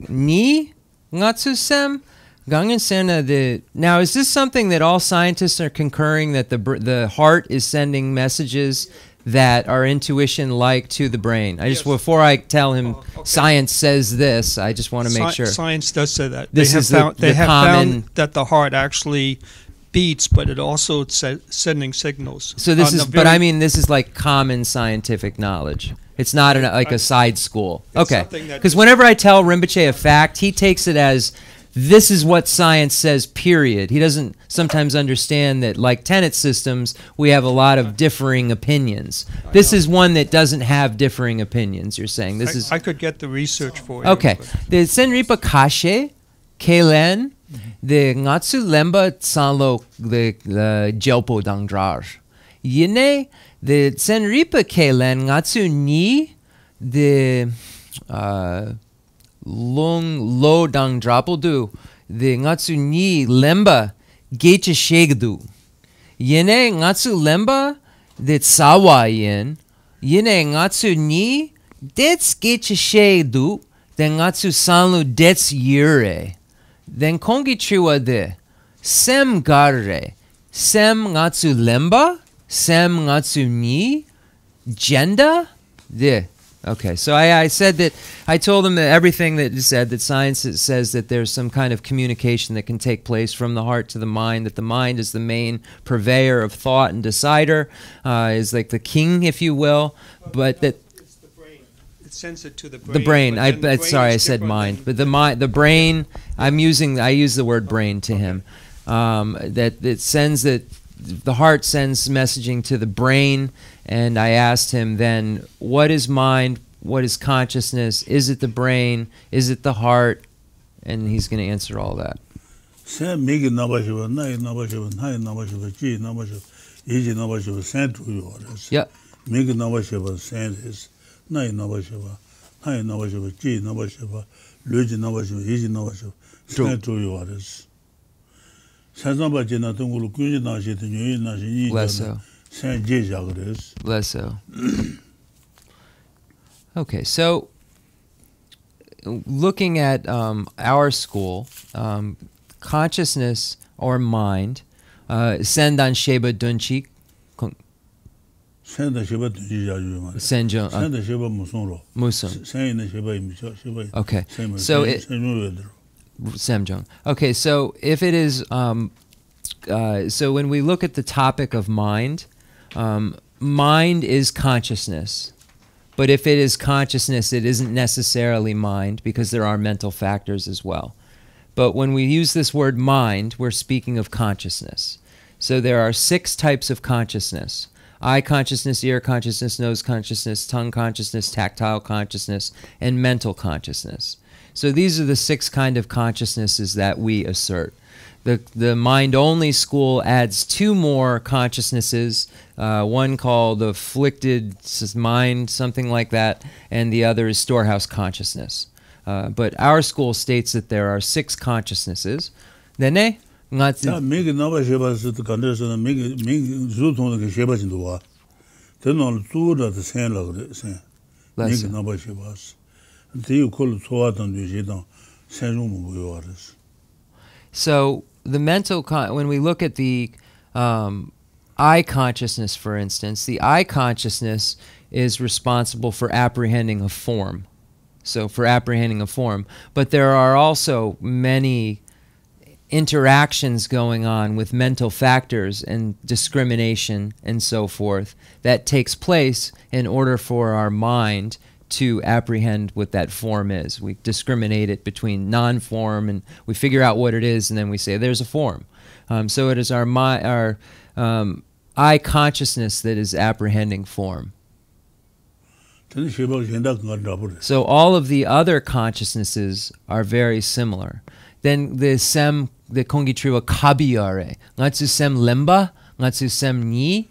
Speaker 1: ni, ngatsu sem gangen sena the. Now, is this something that all scientists are concurring that the heart is sending messages that our intuition like to the brain? I just before I tell him science says this, I just want to make sure.
Speaker 4: Science does say that.
Speaker 1: This
Speaker 4: they have
Speaker 1: is
Speaker 4: found,
Speaker 1: the
Speaker 4: they have
Speaker 1: common
Speaker 4: found that the heart actually beats, but it also sending signals.
Speaker 1: So this is, but I mean, this is like common scientific knowledge. It's not like a side school. Okay, because whenever I tell Rinpoche a fact, he takes it as this is what science says, period. He doesn't sometimes understand that, like tenet systems, we have a lot of differing opinions. This is one that doesn't have differing opinions, you're saying. This is.
Speaker 4: I could get the research for you.
Speaker 1: Okay. The Senripa Kashe, Kelen, the Ngatsu Lemba Sanlo, the Jelpo Dangdrar. Yine, the Senripa Kelen, Ngatsu Ni, the Long Lo Dangdrapeldu, the Ngatsu Ni Lemba, Geche Shegdu. Yine, Ngatsu Lemba, the Tsawa Yin. Yine, Ngatsu Ni, Dets Geche Shegdu, the Ngatsu Sanlu Dets Yure. Then kongi chua de sem garre, sem ngatsu lemba, sem ngatsu ni, genda de. Okay, so I said that, I told him that everything that is said, that science says that there's some kind of communication that can take place from the heart to the mind, that the mind is the main purveyor of thought and decider, is like the king, if you will, but that
Speaker 4: sends it to the brain.
Speaker 1: The brain. Sorry, I said mind. But the brain. I use the word brain to him. That it sends that the heart sends messaging to the brain, and I asked him then, what is mind? What is consciousness? Is it the brain? Is it the heart? And he's going to answer all that.
Speaker 2: Yeah. Nai Navashava, Hai Navashava, Ji Navashava, Luji Navashava, Easy Navashava, San to yours. Sanabajina Tungulu Kuji Nashi, the New Nashi, San Jagres.
Speaker 1: Less so. Okay, so looking at our school, consciousness or mind, Sendan Sheba Dunchi.
Speaker 2: Senjong.
Speaker 1: Musun. Okay. So Semjong. Okay. So if it is, so when we look at the topic of mind, mind is consciousness. But if it is consciousness, it isn't necessarily mind because there are mental factors as well. But when we use this word mind, we're speaking of consciousness. So there are 6 types of consciousness. Eye consciousness, ear consciousness, nose consciousness, tongue consciousness, tactile consciousness, and mental consciousness. So these are the 6 kind of consciousnesses that we assert. The mind-only school adds 2 more consciousnesses, one called afflicted mind, something like that, and the other is storehouse consciousness. But our school states that there are 6 consciousnesses. Then
Speaker 2: Less so the mental, when we look at the eye consciousness, for instance, the eye consciousness is responsible for apprehending a form. So for apprehending a form. But there are also many interactions going on with mental factors and discrimination and so forth that takes place in order for our mind to apprehend what that form is. We discriminate it between non-form and we figure out what it is and then we say there's a form. So it is our eye consciousness that is apprehending form. So all of the other consciousnesses are very similar. Then the sem, the kongi triwa kabiyare, ngatsu sem lemba, ngatsu sem ni.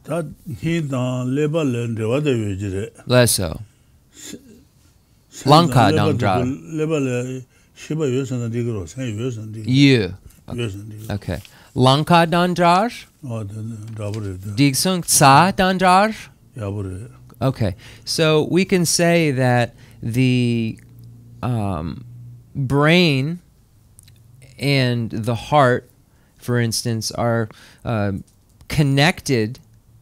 Speaker 2: That he done leba lende what they
Speaker 1: Leso. Lanka dangdra.
Speaker 2: Leba shiba yosan digro, say yosan.
Speaker 1: You. Okay. Lanka dandrar.
Speaker 2: Oh,
Speaker 1: Digsung tsa dandrar. Okay. So we can say that the brain and the heart, for instance, are connected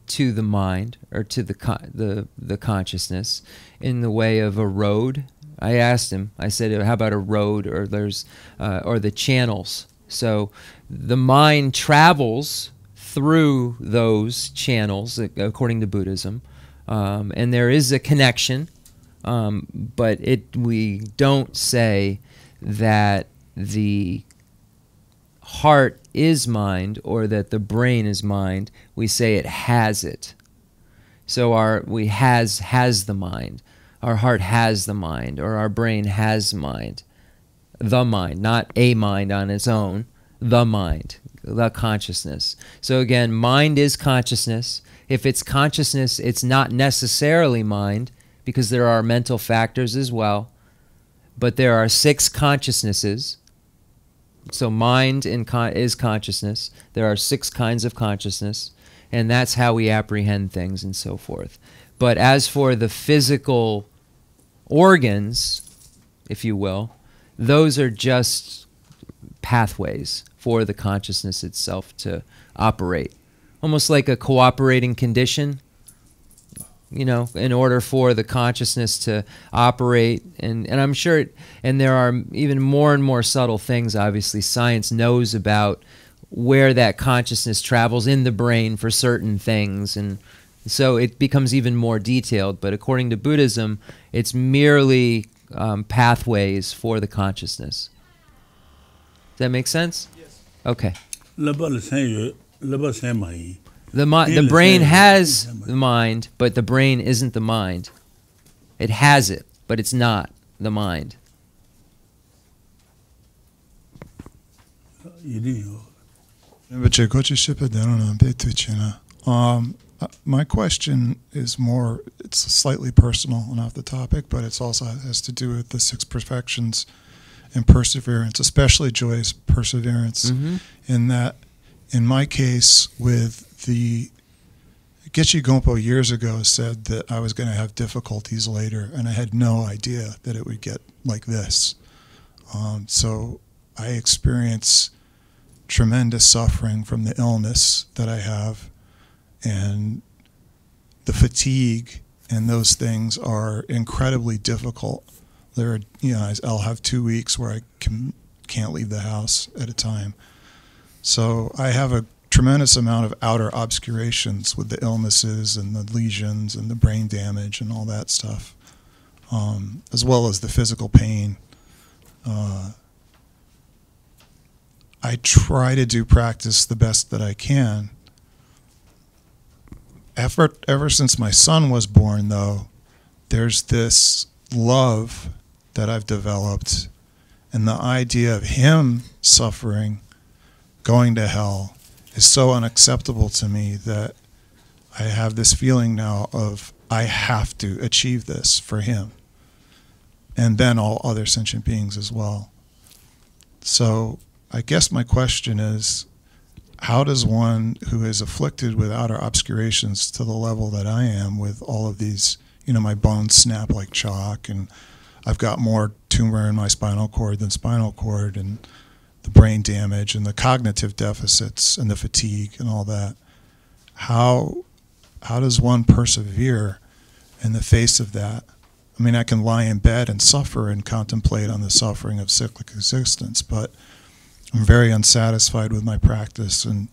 Speaker 1: to the mind or to the consciousness in the way of a road. I asked him, I said, how about a road or the channels? So the mind travels through those channels according to Buddhism, and there is a connection, but we don't say that the heart is mind or that the brain is mind. We say it has it. So has the mind. Our heart has the mind, or our brain has mind. The mind, not a mind on its own, the mind, the consciousness. So again, mind is consciousness. If it's consciousness, it's not necessarily mind, because there are mental factors as well. But there are 6 consciousnesses. So mind is consciousness. There are 6 kinds of consciousness, and that's how we apprehend things and so forth. But as for the physical organs, if you will, those are just pathways for the consciousness itself to operate. Almost like a cooperating condition, you know, in order for the consciousness to operate. And I'm sure, and there are even more and more subtle things, obviously, science knows about where that consciousness travels in the brain for certain things, and so it becomes even more detailed. But according to Buddhism, it's merely pathways for the consciousness. Does that make sense? Yes. Okay. The brain has the mind, but the brain isn't the mind. It has it, but it's not the mind.
Speaker 5: My question is more, it's slightly personal and off the topic, but it also has to do with the 6 perfections and perseverance, especially joyous perseverance. In that, in my case, with the Geshe Lharampa years ago said that I was going to have difficulties later, and I had no idea that it would get like this. So I experience tremendous suffering from the illness that I have, and the fatigue and those things are incredibly difficult. There are, you know, I'll have 2 weeks where I can't leave the house at a time. So I have a tremendous amount of outer obscurations with the illnesses and the lesions and the brain damage and all that stuff, as well as the physical pain. I try to do practice the best that I can. Ever since my son was born, though, there's this love that I've developed, and the idea of him suffering, going to hell, is so unacceptable to me that I have this feeling now of I have to achieve this for him, and then all other sentient beings as well. So I guess my question is, how does one who is afflicted with outer obscurations to the level that I am, with all of these, you know, my bones snap like chalk, and I've got more tumor in my spinal cord than spinal cord, and the brain damage and the cognitive deficits and the fatigue and all that, how does one persevere in the face of that? I mean, I can lie in bed and suffer and contemplate on the suffering of cyclic existence, but I'm very unsatisfied with my practice and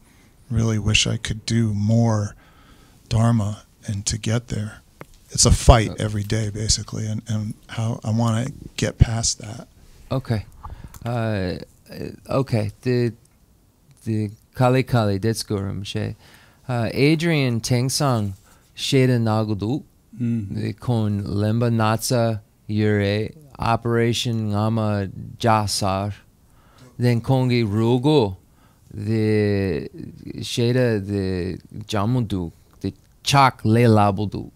Speaker 5: really wish I could do more Dharma and to get there. It's a fight every day, basically, and how I want to get past that.
Speaker 1: Okay. Okay. The Kali Kali Detsgurum she Adrian Tengsang Sheda Nagudu the Kon Lemba Natsa Yure Operation Ngama Jasar then Kongi Rugo the Sheda the Jamudu the Chak Le Labudu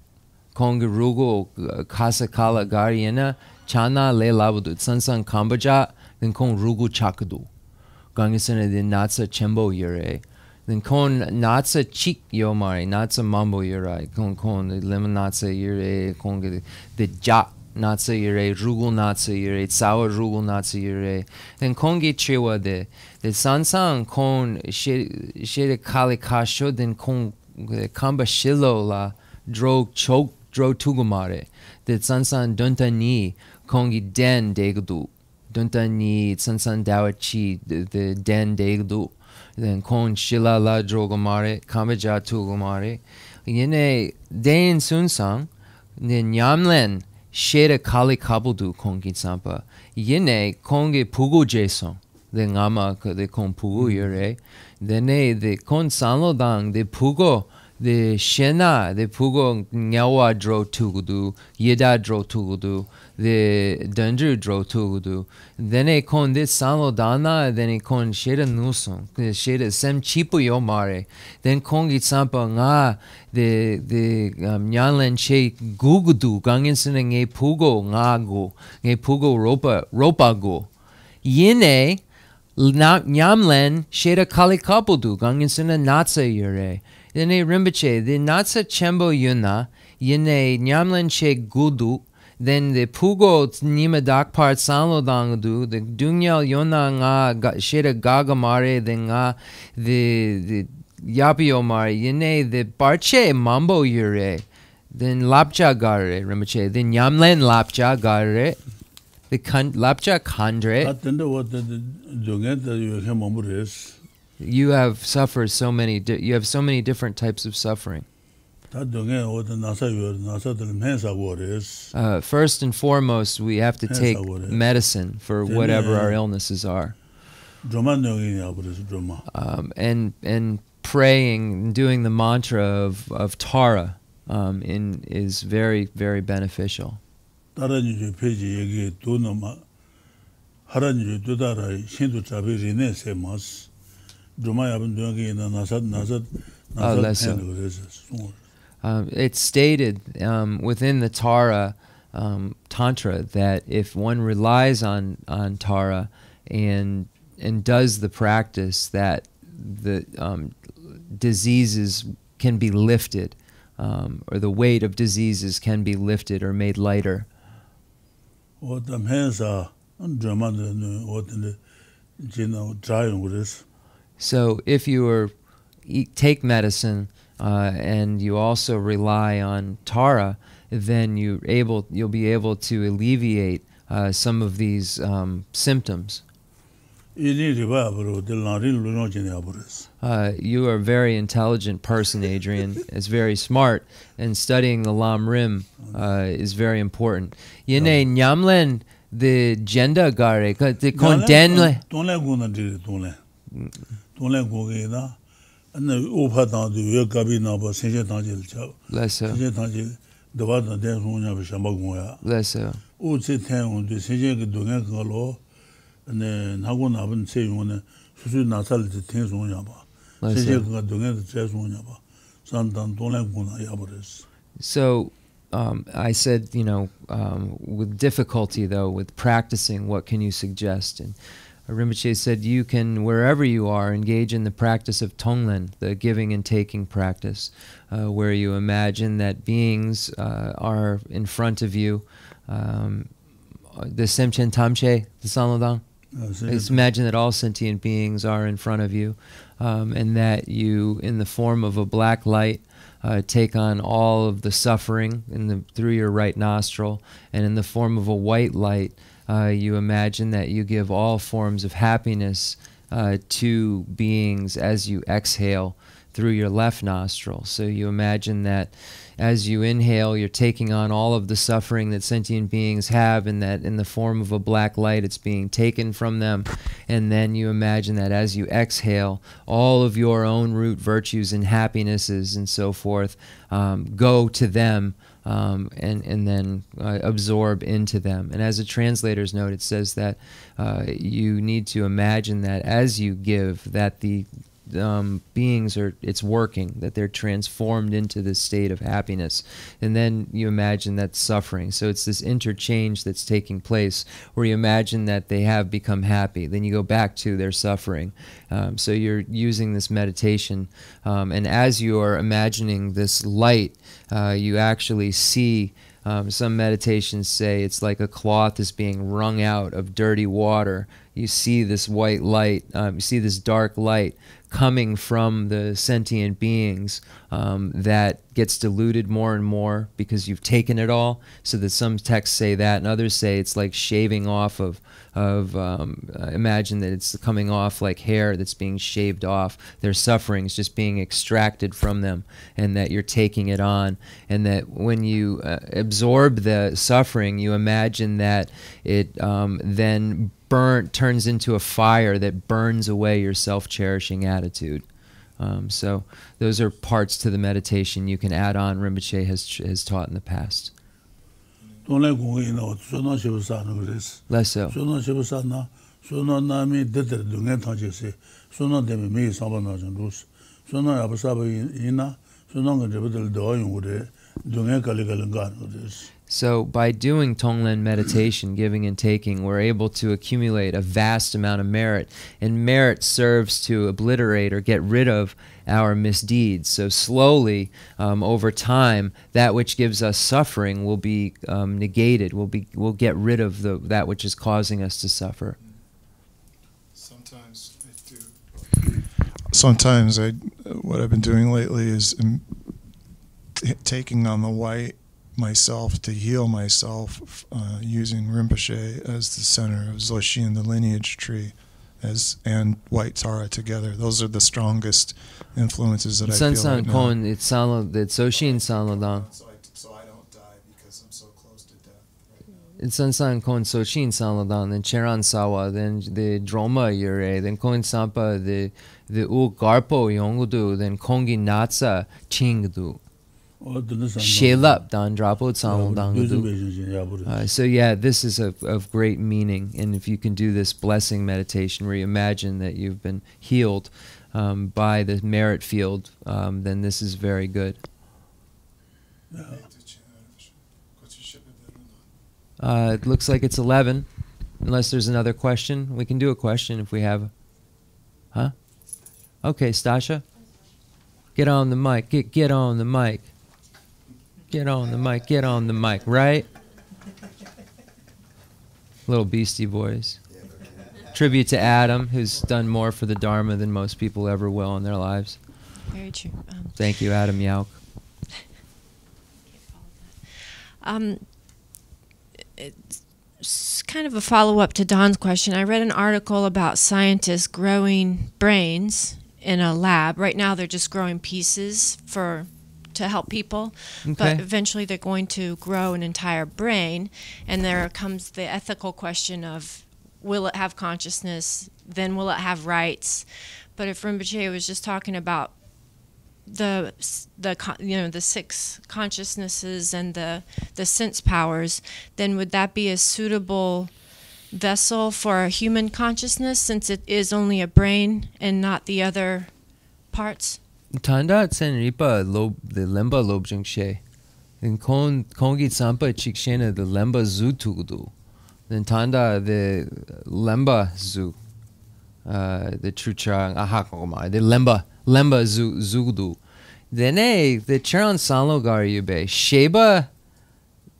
Speaker 1: Kongi Rugo Kasakala Gariena Chana Le Labudu Sansan Kambaja then Kong Rugu Chakadu Gangisana the Natsa Chembo Yure then Kon Natsa Chik Yomari Natsa Mambo Yure Kon the Lemon Natsa Yure Kong the Ja natsa yure, rugul natsa yure, tsawa rugul natsa yure. Then kongi chewa de sansang kon shere kali kasho den kon kamba shilo la dro chok dro tugumare. The sansan dunta ni kongi den degdu. Dunta ni sansan dawachi the den degdu. Then kon shila la drogomare, kamaja tugumare. Yene den sunsang, then yamlen sheda kali kabuldu kongi sampa. Yene kongi pugu jesong, the ngama the kon pugu yure. Then the kon sanlodang, the pugo, the shena, the pugo nyawa dro tugudu, yeda dro tugudu. The Dundru dro tugudu. Then a con this sanlodana, then a con sheda nusung, sheda sem chipu yomare. Then kongi sampa nga the nyanlen che gugudu gangin sineng a pugo ngago, a pugo ropa go. Yine nyamlen sheda kali kapudu gangin sineng natsa yure. Then a rimbache, the natsa chembo yuna, yine nyamlen che gudu. Then the pugo nima dakpart sanlodangdu, the dunyal yona nga sheda gagamare, the nga the yapiomare, yene the barche mambo yure, then lapcha gare, remache, then yamlen lapcha gare, the lapcha kandre. You have suffered so many, you have so many different types of suffering. First and foremost, we have to take medicine for whatever our illnesses are. And praying and doing the mantra of Tara is very, very beneficial. It's stated within the Tara Tantra that if one relies on Tara and does the practice, that the diseases can be lifted, or the weight of diseases can be lifted or made lighter. So if you take medicine and you also rely on Tara, then you'll be able to alleviate some of these symptoms. You are a very intelligent person, Adrian. It's very smart, and studying the Lamrim is very important. Yene nyamlen the gender gare the condenle. So I said, with difficulty though, with practicing, what can you suggest? And Rinpoche said, you can, wherever you are, engage in the practice of Tonglen, the giving and taking practice, where you imagine that beings are in front of you. The sentient tamche, the sanlodang. Just imagine that all sentient beings are in front of you, and that you, in the form of a black light, take on all of the suffering through your right nostril, and in the form of a white light, you imagine that you give all forms of happiness to beings as you exhale through your left nostril. So you imagine that as you inhale, you're taking on all of the suffering that sentient beings have, and that in the form of a black light, it's being taken from them. And then you imagine that as you exhale, all of your own root virtues and happinesses and so forth go to them, and then absorb into them. And as a translator's note, it says that you need to imagine that as you give, that the beings it's working, that they're transformed into this state of happiness. And then you imagine that suffering. So it's this interchange that's taking place where you imagine that they have become happy. Then you go back to their suffering. So you're using this meditation. And as you are imagining this light, you actually see Some meditations say it's like a cloth is being wrung out of dirty water. You see this white light, you see this dark light coming from the sentient beings that gets diluted more and more because you've taken it all. So that some texts say that, and others say it's like shaving off of imagine that it's coming off like hair that's being shaved off. Their suffering is just being extracted from them, and that you're taking it on. And that when you absorb the suffering, you imagine that it then turns into a fire that burns away your self-cherishing attitude. So those are parts to the meditation you can add on. Rinpoche has taught in the past. Less so. So by doing Tonglen meditation, giving and taking, we're able to accumulate a vast amount of merit. And merit serves to obliterate or get rid of our misdeeds. So slowly, over time, that which gives us suffering will be negated. We'll get rid of that which is causing us to suffer.
Speaker 5: Sometimes I do. Sometimes what I've been doing lately is taking on the white myself to heal myself, using Rinpoche as the center of Zoshin, the lineage tree, and White Tara together. Those are the strongest influences that I feel right now.
Speaker 1: Zoshin Sanlodang.
Speaker 5: So I don't die because I'm so close to death.
Speaker 1: It's Sansan Kon Soshin Sanlodang, then Cheran Sawa, then the Droma Yure, then Kon Sampa, the U Garpo Yongudu, then Kongi Natsa Chingdu. Shelap dan drapo tsang dang. So yeah, this is of great meaning, and if you can do this blessing meditation where you imagine that you've been healed by the merit field, then this is very good. It looks like it's 11. Unless there's another question, we can do a question if we have. Huh? Okay, Stasha, get on the mic. Get on the mic. Get on the mic, get on the mic, right? Little Beastie Boys. Tribute to Adam, who's done more for the Dharma than most people ever will in their lives.
Speaker 6: Very true.
Speaker 1: Thank you, Adam Yauk.
Speaker 6: It's kind of a follow-up to Don's question. I read an article about scientists growing brains in a lab. Right now they're just growing pieces to help people, but eventually they're going to grow an entire brain, and there comes the ethical question of, will it have consciousness, then will it have rights? But if Rinpoche was just talking about the 6 consciousnesses and the sense powers, then would that be a suitable vessel for a human consciousness, since it is only a brain and not the other parts?
Speaker 1: Tanda Chenripa the Lemba Lobsang She. Then Kongi Sampa Chikshena the Lemba Zu Tugudu. Then Tanda the Lemba Zu. The Truchang Ahakoma. The Lemba Zu Zugudu. Then the Charan Sanlogar Yube. Sheba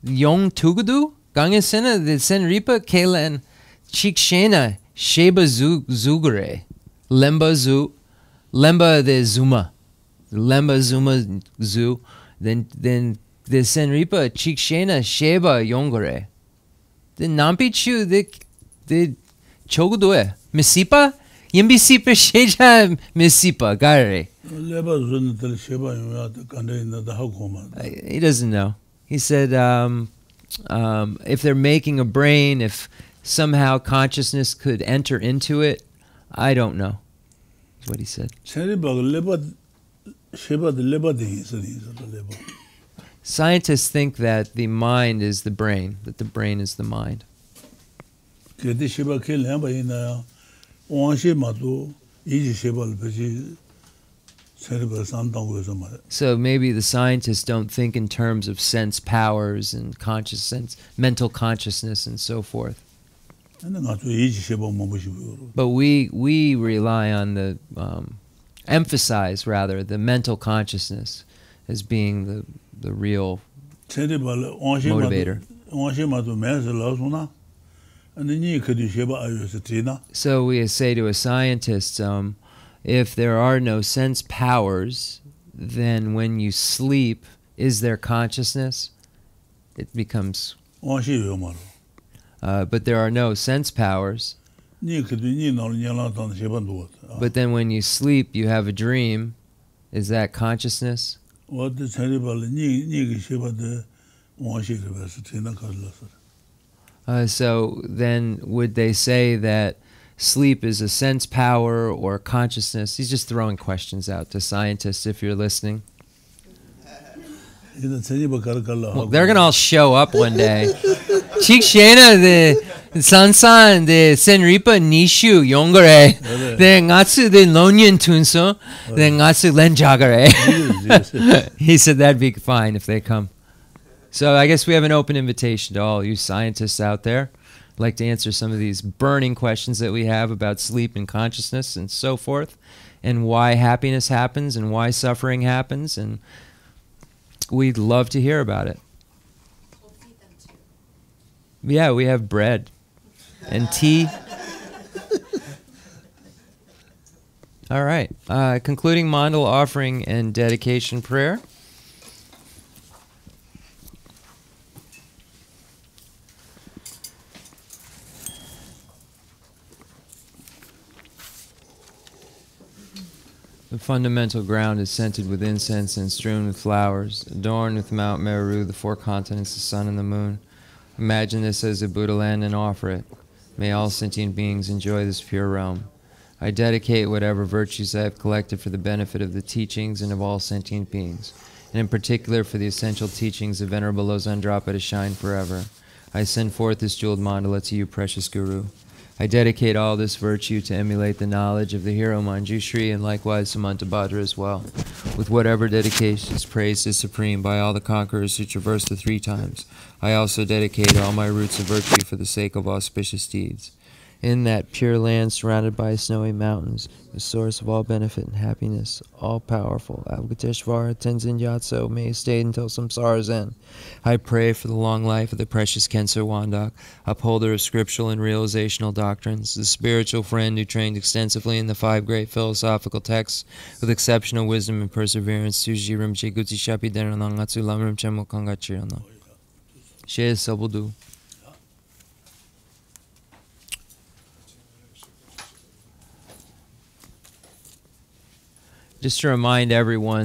Speaker 1: Yong Tugudu? Gangesena the Senripa Kalen Chikshena Sheba Zugure. Lemba Zu. Lemba the Zuma. Lemba Zuma Zu, then the Senripa Chikshena Sheba Yongore. The Nampichu the Chogudue. Misipa? Yimbisipa Sheja Misipa Gare. He doesn't know. He said if they're making a brain, if somehow consciousness could enter into it, I don't know. That's what he said. Scientists think that the mind is the brain, that the brain is the mind. So maybe the scientists don't think in terms of sense powers and conscious sense, mental consciousness and so forth. But we rely on the emphasize rather the mental consciousness as being the real motivator. So we say to a scientist, if there are no sense powers, then when you sleep, is there consciousness? It becomes... but there are no sense powers. But then when you sleep, you have a dream. Is that consciousness? So then would they say that sleep is a sense power or consciousness? He's just throwing questions out to scientists if you're listening. Well, they're going to all show up one day. Chikshena de Sansan de Senripa Nishu Yongare de Ngatsu de Lonyan Tunso de Ngatsu Lenjagare. He said that'd be fine if they come. So I guess we have an open invitation to all you scientists out there. I'd like to answer some of these burning questions that we have about sleep and consciousness and so forth, and why happiness happens and why suffering happens, and we'd love to hear about it.
Speaker 6: We'll feed them too.
Speaker 1: Yeah, we have bread and tea. All right. Concluding mandal offering and dedication prayer. The fundamental ground is scented with incense and strewn with flowers, adorned with Mount Meru, the four continents, the sun and the moon. Imagine this as a Buddha land and offer it. May all sentient beings enjoy this pure realm. I dedicate whatever virtues I have collected for the benefit of the teachings and of all sentient beings, and in particular for the essential teachings of Venerable Losang Drakpa to shine forever. I send forth this jeweled mandala to you, precious Guru. I dedicate all this virtue to emulate the knowledge of the hero Manjushri and likewise Samantabhadra as well, with whatever dedication is praised as supreme by all the conquerors who traverse the 3 times. I also dedicate all my roots of virtue for the sake of auspicious deeds. In that pure land surrounded by snowy mountains, the source of all benefit and happiness, all-powerful Avalokiteshvara Tenzin Gyatso may stay until samsara's end. I pray for the long life of the precious Khensur Wandak, upholder of scriptural and realizational doctrines, the spiritual friend who trained extensively in the 5 great philosophical texts with exceptional wisdom and perseverance. Geshe Rinpoche Guti Shapi Deranang Atsu Lamrim Chenmo Kangachirana. She Sabudu. Just to remind everyone